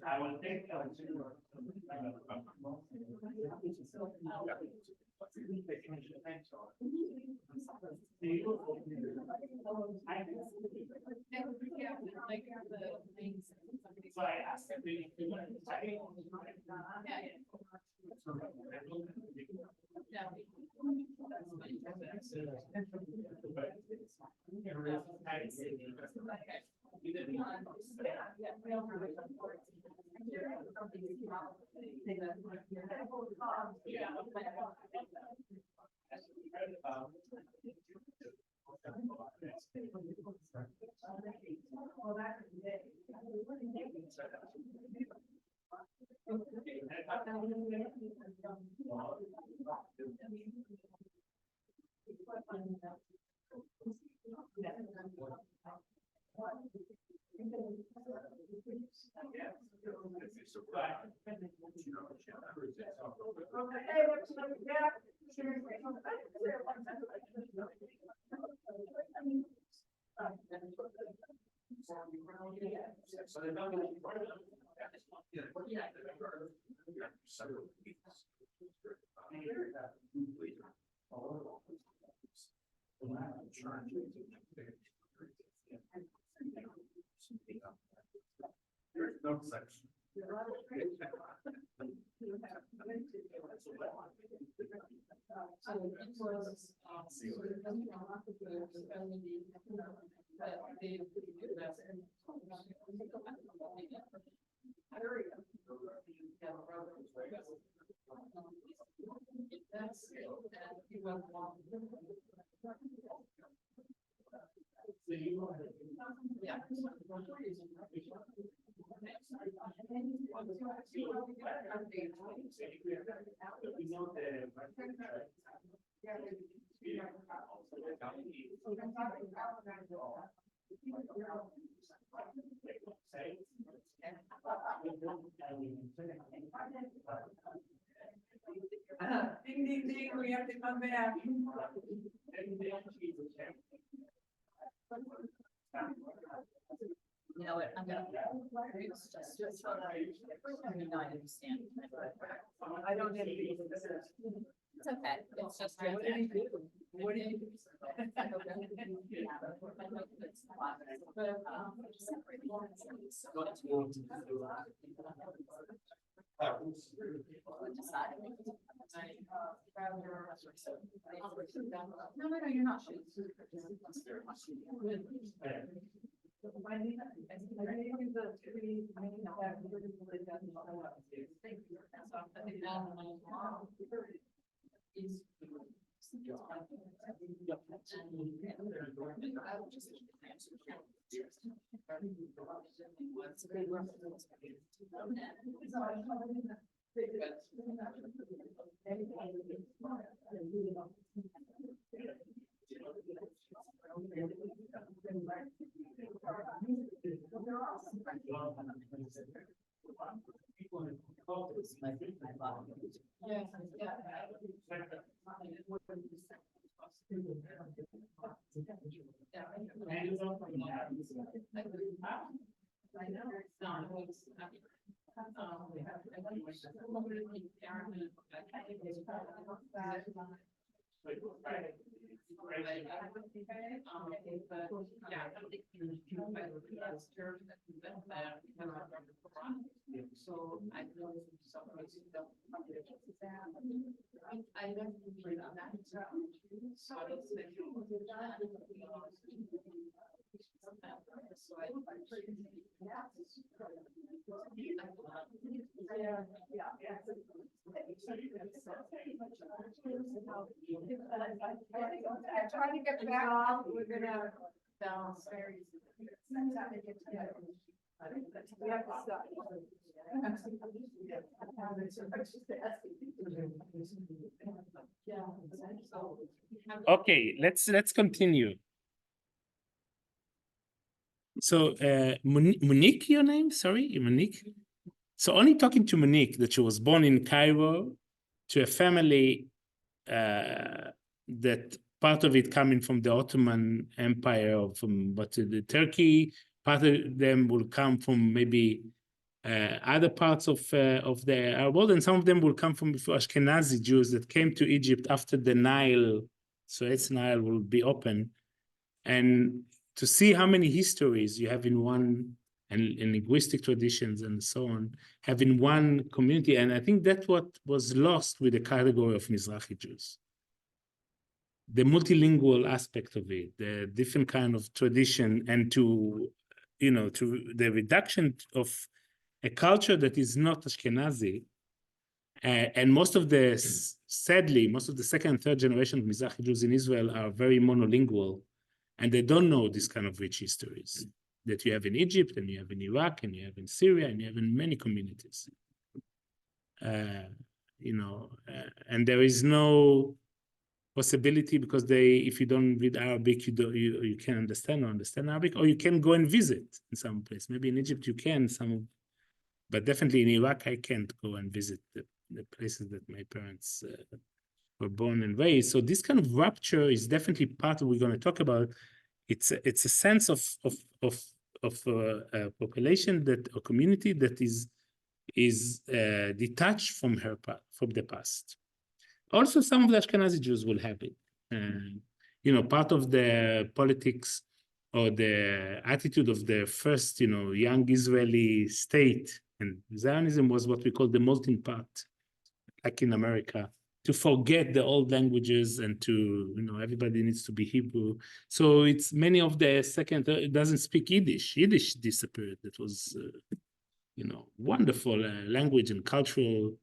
I will take so I asked him, No section. Ding, ding, ding, we have to come back. You know what, I'm gonna, it's just so that I mean, no, I understand. I don't have to. It's okay, it's just. What did he do? What did he do? No, you're not. So I know some places don't. I don't believe that. So it's like. I'm trying to get back, we're gonna downstairs. We have to stop. Okay, let's continue. So Monique, your name? Sorry, Monique. So only talking to Monique that she was born in Cairo to a family that part of it coming from the Ottoman Empire or from the Turkey, part of them will come from maybe other parts of the Arab world, and some of them will come from Ashkenazi Jews that came to Egypt after the Nile, so its Nile will be open, and to see how many histories you have in one, and linguistic traditions and so on, have in one community, and I think that's what was lost with the category of Mizrahi Jews. The multilingual aspect of it, the different kind of tradition, and to the reduction of a culture that is not Ashkenazi, and sadly, most of the second and third generation of Mizrahi Jews in Israel are very monolingual, and they don't know this kind of rich histories that you have in Egypt, and you have in Iraq, and you have in Syria, and you have in many communities. And there is no possibility because if you don't read Arabic, you can't understand Arabic, or you can go and visit in some place. Maybe in Egypt you can, but definitely in Iraq I can't go and visit the places that my parents were born and raised. So this kind of rupture is definitely part of what we're going to talk about. It's a sense of a population a community that is detached from the past. Also, some of the Ashkenazi Jews will have it. Part of the politics or the attitude of the first, young Israeli state, and Zionism was what we call the melting pot, like in America, to forget the old languages and to, everybody needs to be Hebrew. So it's many of the second, it doesn't speak Yiddish. Yiddish disappeared. That was, wonderful language and cultural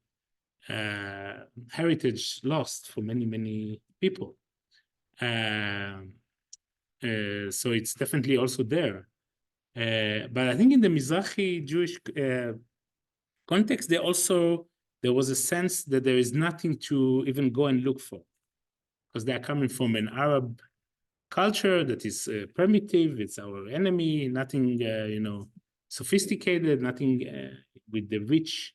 heritage lost for many, many people. So it's definitely also there. But I think in the Mizrahi Jewish context, there was a sense that there is nothing to even go and look for, because they are coming from an Arab culture that is primitive, it's our enemy, nothing, sophisticated, nothing with the rich,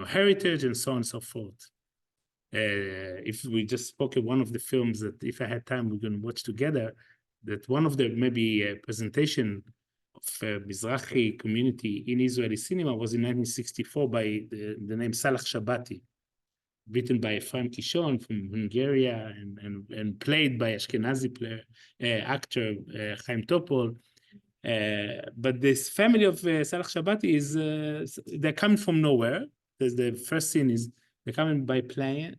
heritage and so on and so forth. If we just spoke of one of the films that if I had time, we're going to watch together, that one of the maybe presentation of Mizrahi community in Israeli cinema was in 1964 by the name Salah Shabati, written by Ephraim Kishon from Hungary and played by Ashkenazi actor Chaim Topol. But this family of Salah Shabati they're coming from nowhere. The first scene is They're coming by plane.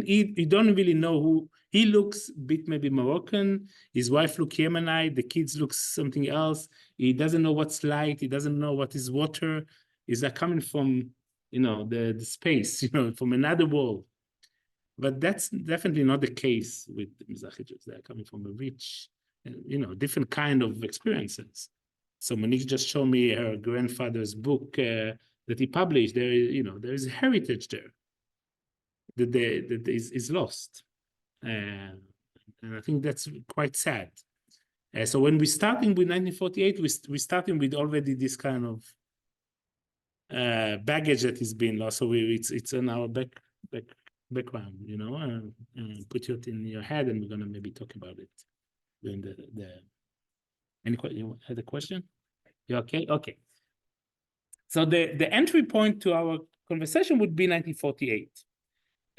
You don't really know who he looks. A bit maybe Moroccan. His wife look Yemenite. The kids look something else. He doesn't know what's light. He doesn't know what is water. Is that coming from the space? From another world. But that's definitely not the case with the Mizrahi Jews. They're coming from a rich, different kind of experiences. So Monique just showed me her grandfather's book that he published. There is a heritage there that is lost, and I think that's quite sad. So when we're starting with 1948, we're starting with already this kind of baggage that is being lost. So it's in our background, put it in your head, and we're gonna maybe talk about it during the. You had a question? You okay? Okay. So the entry point to our conversation would be 1948.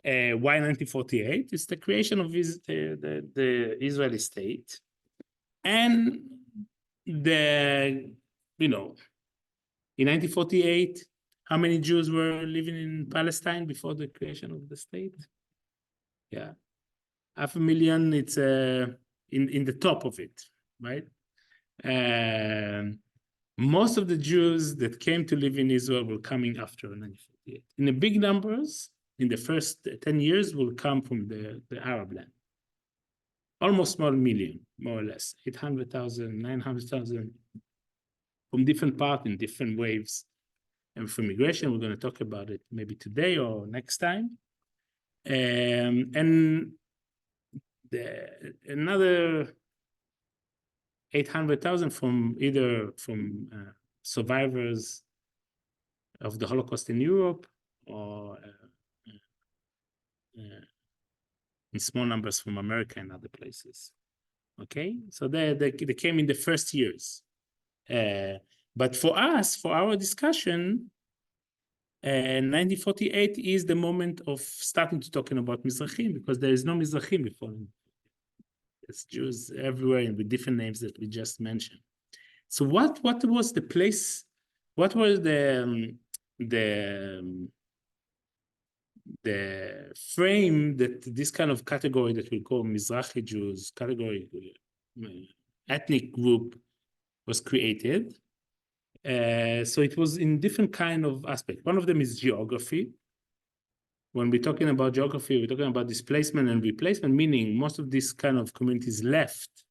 Why 1948? It's the creation of the Israeli state, and in 1948, how many Jews were living in Palestine before the creation of the state? Yeah, 500,000. It's in the top of it, right? Most of the Jews that came to live in Israel were coming after 1948. In the big numbers, in the first 10 years, will come from the Arab land. Almost 1 million, more or less, 800,000, 900,000, from different parts in different waves. And for migration, we're going to talk about it maybe today or next time. And another 800,000 from survivors of the Holocaust in Europe, or in small numbers from America and other places. Okay, so they came in the first years. But for us, for our discussion, 1948 is the moment of starting to talking about Mizrahim, because there is no Mizrahim before. There's Jews everywhere and with different names that we just mentioned. So what was the place? What was the frame that this kind of category that we call Mizrahi Jews category, ethnic group, was created? So it was in different kind of aspects. One of them is geography. When we're talking about geography, we're talking about displacement and replacement, meaning most of these kind of communities left,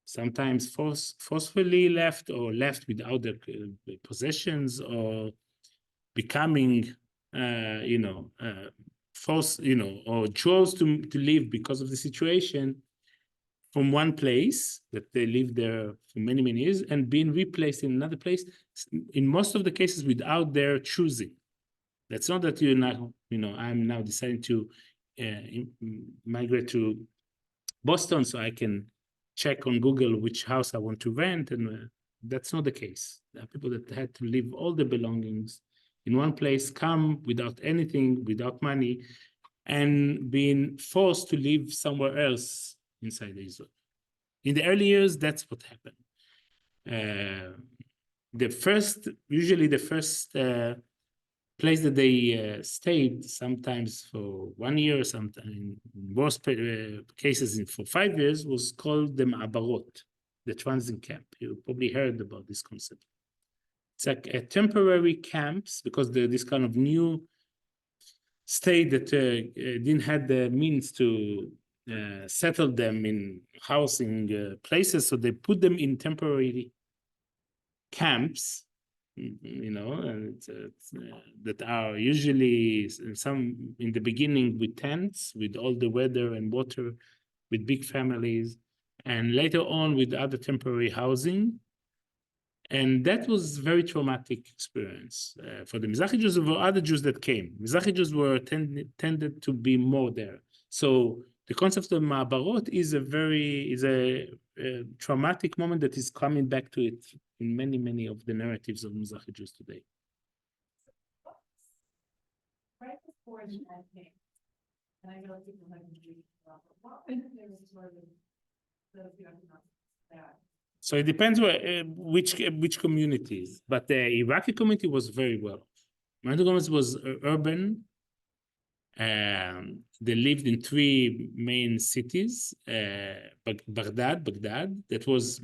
sometimes forcefully left, or left without their possessions, or becoming, forced, or chose to live because of the situation from one place that they lived there for many, many years, and being replaced in another place, in most of the cases without their choosing. That's not that I'm now deciding to migrate to Boston so I can check on Google which house I want to rent, and that's not the case. There are people that had to leave all the belongings in one place, come without anything, without money, and being forced to live somewhere else inside Israel. In the early years, that's what happened. Usually the first place that they stayed, sometimes for 1 year, sometimes in most cases for 5 years, was called the Ma'abarot, the transit camp. You probably heard about this concept. It's like a temporary camps, because this kind of new state that didn't have the means to settle them in housing places, so they put them in temporary camps, that are usually some in the beginning with tents, with all the weather and water, with big families, and later on with other temporary housing. And that was very traumatic experience for the Mizrahi Jews. There were other Jews that came. Mizrahi Jews were tended to be more there. So the concept of Ma'abarot is a traumatic moment that is coming back to it in many, many of the narratives of Mizrahi Jews today. Right before the ad came, and I know people have been reading about there was sort of those who have not that. So it depends which communities, but the Iraqi community was very well. My community was urban, They lived in three main cities. Baghdad. Baghdad was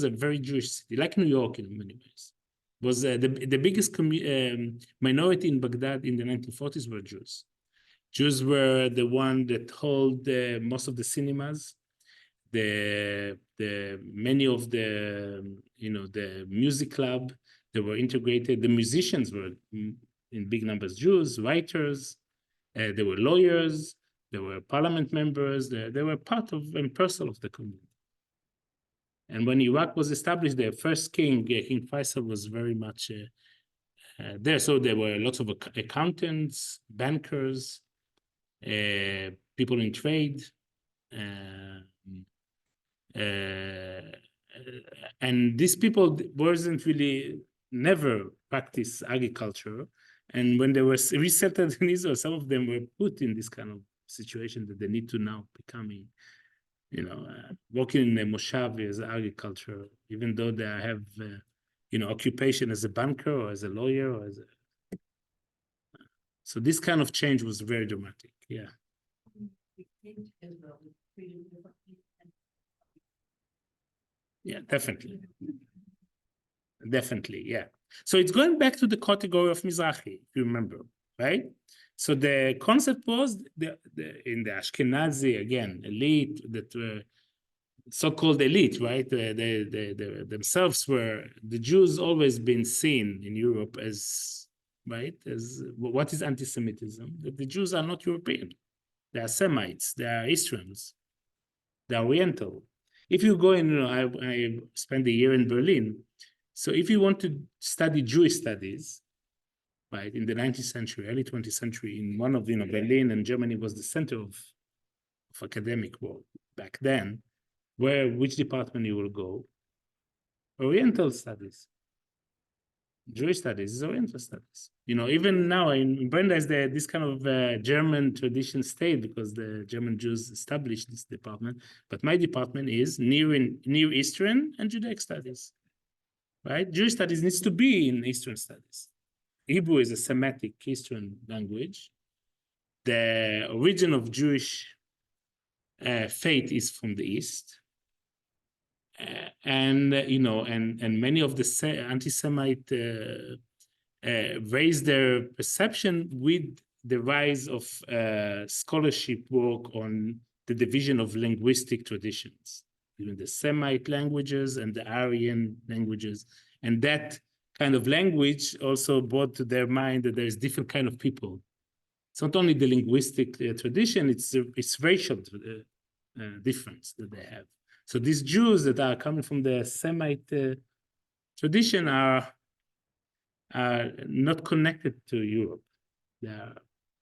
a very Jewish city, like New York in many ways. Was the biggest minority in Baghdad in the 1940s were Jews. Jews were the one that hold most of the cinemas, many of the the music club. They were integrated. The musicians were in big numbers Jews, writers. There were lawyers. There were parliament members. They were part of and parcel of the community. And when Iraq was established, their first king, King Faisal, was very much there. So there were lots of accountants, bankers, people in trade, and these people wasn't really never practice agriculture. And when they were resettled in Israel, some of them were put in this kind of situation that they need to now becoming, working in a moshav as agriculture, even though they have, occupation as a banker or as a lawyer or as a. So this kind of change was very dramatic. Yeah. Yeah, definitely. Definitely, yeah. So it's going back to the category of Mizrahi, if you remember, right? So the concept was in the Ashkenazi, again, elite that were so-called elite, right? They themselves were, the Jews always been seen in Europe as, right? As what is anti-Semitism? That the Jews are not European. They are Semites, they are Easterns, they are Oriental. If you go in, I spent a year in Berlin. So if you want to study Jewish studies, right, in the 19th century, early 20th century, in one of, Berlin and Germany was the center of academic work back then, which department you will go? Oriental studies. Jewish studies is Oriental studies. Even now in Brandeis, this kind of German tradition stayed because the German Jews established this department. But my department is Near Eastern and Judaic studies, right? Jewish studies needs to be in Eastern studies. Hebrew is a Semitic Eastern language. The origin of Jewish faith is from the East. And many of the anti-Semite raised their perception with the rise of scholarship work on the division of linguistic traditions, the Semite languages and the Aryan languages, and that kind of language also brought to their mind that there's different kind of people. It's not only the linguistic tradition; it's racial difference that they have. So these Jews that are coming from the Semite tradition are not connected to Europe. They are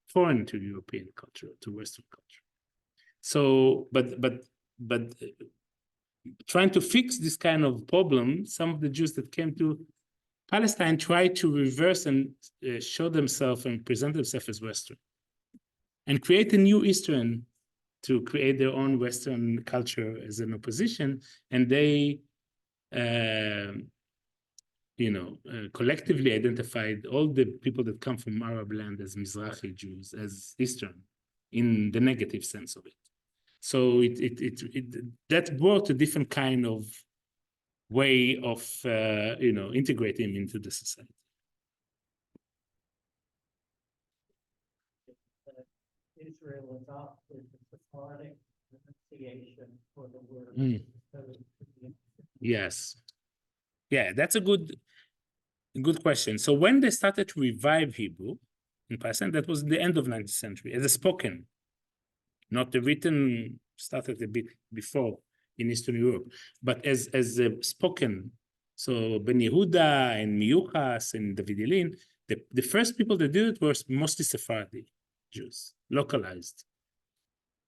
foreign to European culture, to Western culture. So, but trying to fix this kind of problem, some of the Jews that came to Palestine tried to reverse and show themselves and present themselves as Western, and create a new Eastern to create their own Western culture as an opposition, and they, collectively identified all the people that come from Arab land as Mizrahi Jews, as Eastern, in the negative sense of it. So that brought a different kind of way of, integrating into the society. Israel adopted the Sephardic pronunciation for the word. Yes. Yeah, that's a good question. So when they started to revive Hebrew in Palestine, that was the end of 19th century, as a spoken, not the written, started a bit before in Eastern Europe, but as a spoken. So Ben Yehuda and Miyuchas and David Yelin, the first people that did it were mostly Sephardi Jews, localized.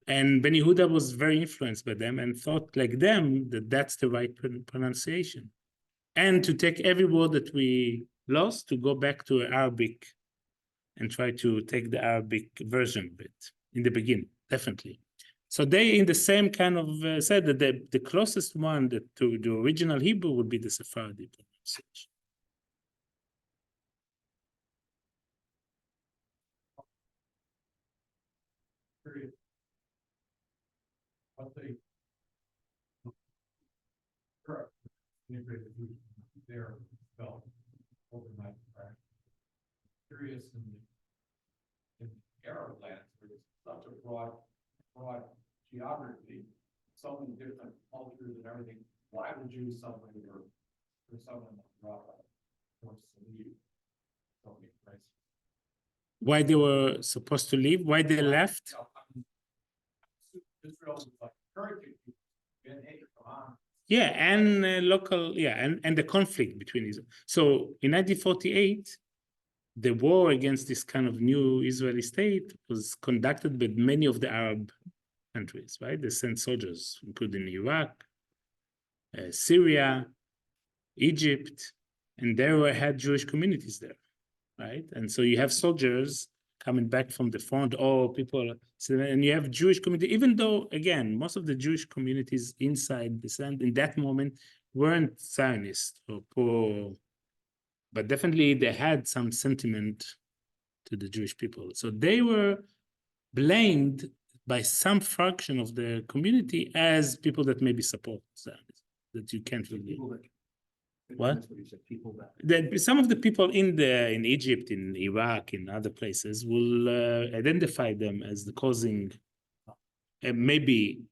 And Ben Yehuda was very influenced by them and thought like them that that's the right pronunciation. And to take every word that we lost to go back to Arabic and try to take the Arabic version of it in the beginning, definitely. So they, in the same kind of said that the closest one to the original Hebrew would be the Sephardi pronunciation. I'll say. Correct. Integrated food there, felt overnight. Curious in Arab lands, where there's such a broad geography, so many different cultures and everything. Why would you somewhere or someone wants to leave? So many places. Why they were supposed to leave? Why they left? Israel was like encouraging people, Ben Hager, come on. Yeah, and local, yeah, and the conflict between Israel. So in 1948, the war against this kind of new Israeli state was conducted by many of the Arab countries, right? They sent soldiers, including Iraq, Syria, Egypt, and there had Jewish communities there, right? And so you have soldiers coming back from the front, or people, and you have Jewish community, even though, again, most of the Jewish communities inside the land in that moment weren't Zionist or poor, but definitely they had some sentiment to the Jewish people. So they were blamed by some fraction of the community as people that maybe support Zionism, that you can't really. People that. What? That's what you said, people that. Some of the people in Egypt, in Iraq, in other places will identify them as the causing, maybe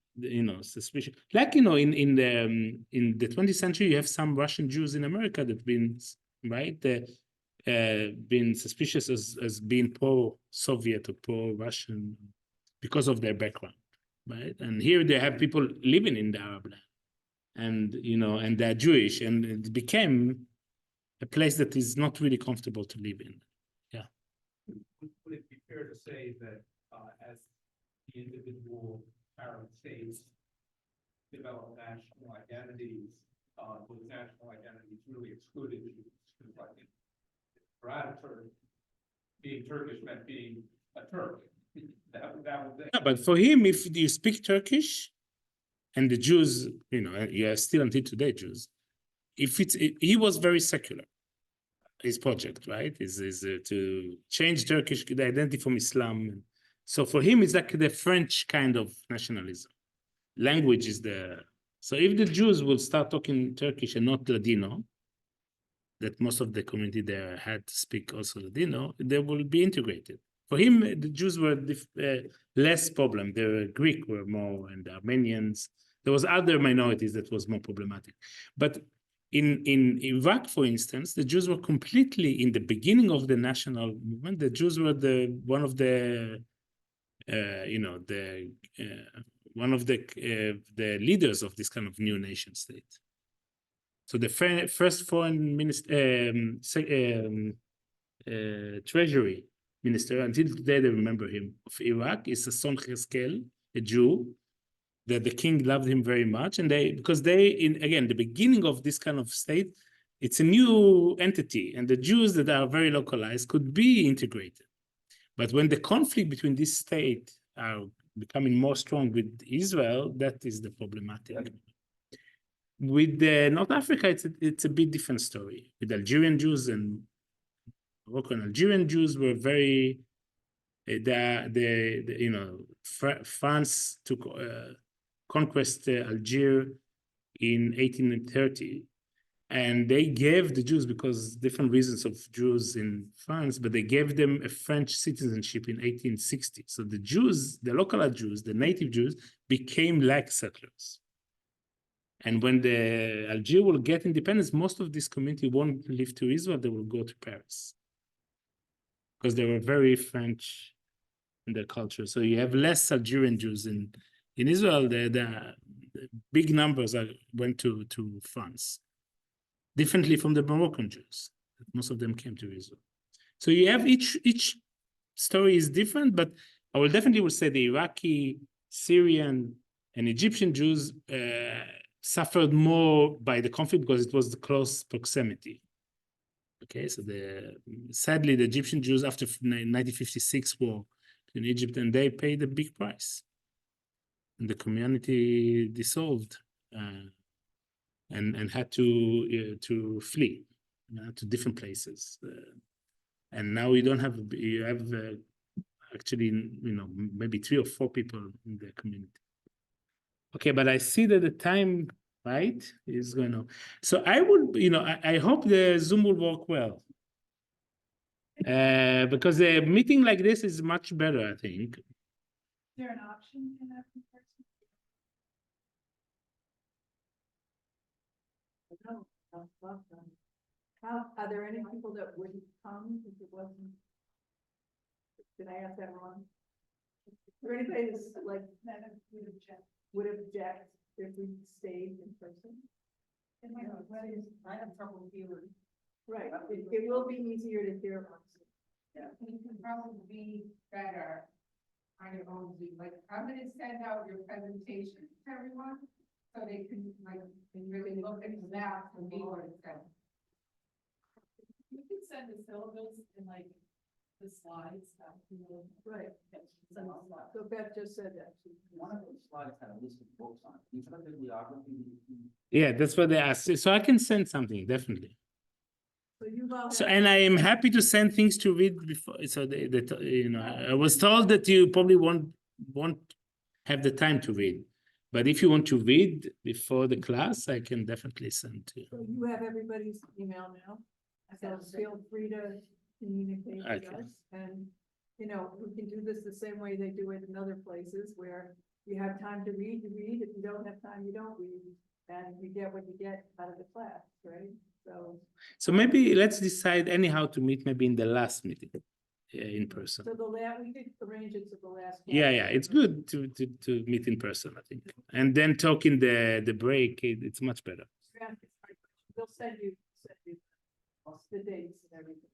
suspicion. Like in the 20th century, you have some Russian Jews in America that been been suspicious as being pro-Soviet or pro-Russian because of their background, right? And here they have people living in the Arab land. And and they're Jewish, and it became a place that is not really comfortable to live in. Yeah. Would it be fair to say that as the individual Arab states develop national identities, those national identities really excluded Jews? Like for Ataturk, being Turkish meant being a Turk. That was it. Yeah, but for him, if you speak Turkish, and the Jews, you are still until today Jews. He was very secular. His project, right, is to change Turkish the identity from Islam. So for him, it's like the French kind of nationalism. Language is so if the Jews will start talking Turkish and not Ladino, that most of the community there had to speak also Ladino, they will be integrated. For him, the Jews were less problem. The Greek were more, and the Armenians. There was other minorities that was more problematic. But in Iraq, for instance, the Jews were completely, in the beginning of the national movement, the Jews were one of the leaders of this kind of new nation state. So the first foreign minister, treasury minister, until today they remember him, of Iraq, is Son Cheskel, a Jew, that the king loved him very much. And because again, the beginning of this kind of state, it's a new entity, and the Jews that are very localized could be integrated. But when the conflict between this state are becoming more strong with Israel, that is the problematic. With North Africa, it's a bit different story. With Algerian Jews and Moroccan Algerian Jews were very, France took conquest Algiers in 1830, and they gave the Jews, because different reasons of Jews in France, but they gave them a French citizenship in 1860. So the Jews, the local Jews, the native Jews, became like settlers. And when the Algeria will get independence, most of this community won't live to Israel, they will go to Paris, because they were very French in their culture. So you have less Algerian Jews in Israel. The big numbers went to France, differently from the Moroccan Jews. Most of them came to Israel. So you have each story is different, but I will definitely say the Iraqi, Syrian, and Egyptian Jews suffered more by the conflict because it was the close proximity. Okay, so sadly, the Egyptian Jews after 1956 war in Egypt, and they paid a big price. And the community dissolved and had to flee to different places. And now you have actually, maybe 3 or 4 people in the community. Okay, but I see that the time, right, is going to. So I would, I hope the Zoom will work well. Because a meeting like this is much better, I think. Is there an option in that in person? No, that's awesome. How, are there any people that wouldn't come if it wasn't? Did I ask that wrong? Is there anybody that's like, That would object. would object if we stayed in person? I have trouble hearing. Right, it will be easier to hear. And it can probably be better on your own Zoom, like, I'm gonna send out your presentation to everyone, so they can, like, really look into that for me what it's said. You can send the syllabus and like the slides. Right. Send the slides. So Beth just said that. One of those slides had a list of books on it. You put the bibliography. Yeah, that's what they asked. So I can send something, definitely. So Yuval. So, and I am happy to send things to read before, so I was told that you probably won't have the time to read. But if you want to read before the class, I can definitely send to you. So you have everybody's email now, so feel free to communicate with Okay. us. And, we can do this the same way they do it in other places where you have time to read, you read. If you don't have time, you don't read. And you get what you get out of the class, right? So maybe let's decide anyhow to meet maybe in the last meeting, in person. So we could arrange it to the last. Yeah, it's good to meet in person, I think. And then talk in the break, it's much better. They'll send you the dates and everything.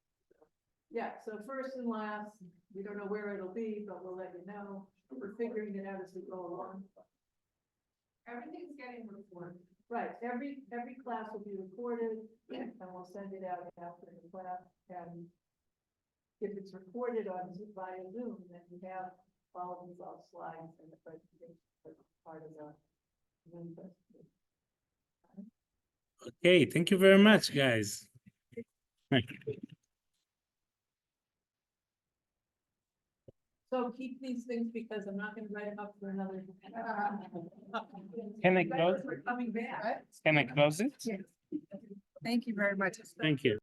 Yeah, so first and last, we don't know where it'll be, but we'll let you know. We're figuring it out as we go along. Everything's getting recorded. Right, every class will be recorded, and we'll send it out after the class, and if it's recorded on via Zoom, then we have all of these slides and the presentation as part of the Zoom presentation. Okay, thank you very much, guys. So keep these things because I'm not gonna write them up for another. Can I close? We're coming back. Can I close it? Thank you very much. Thank you.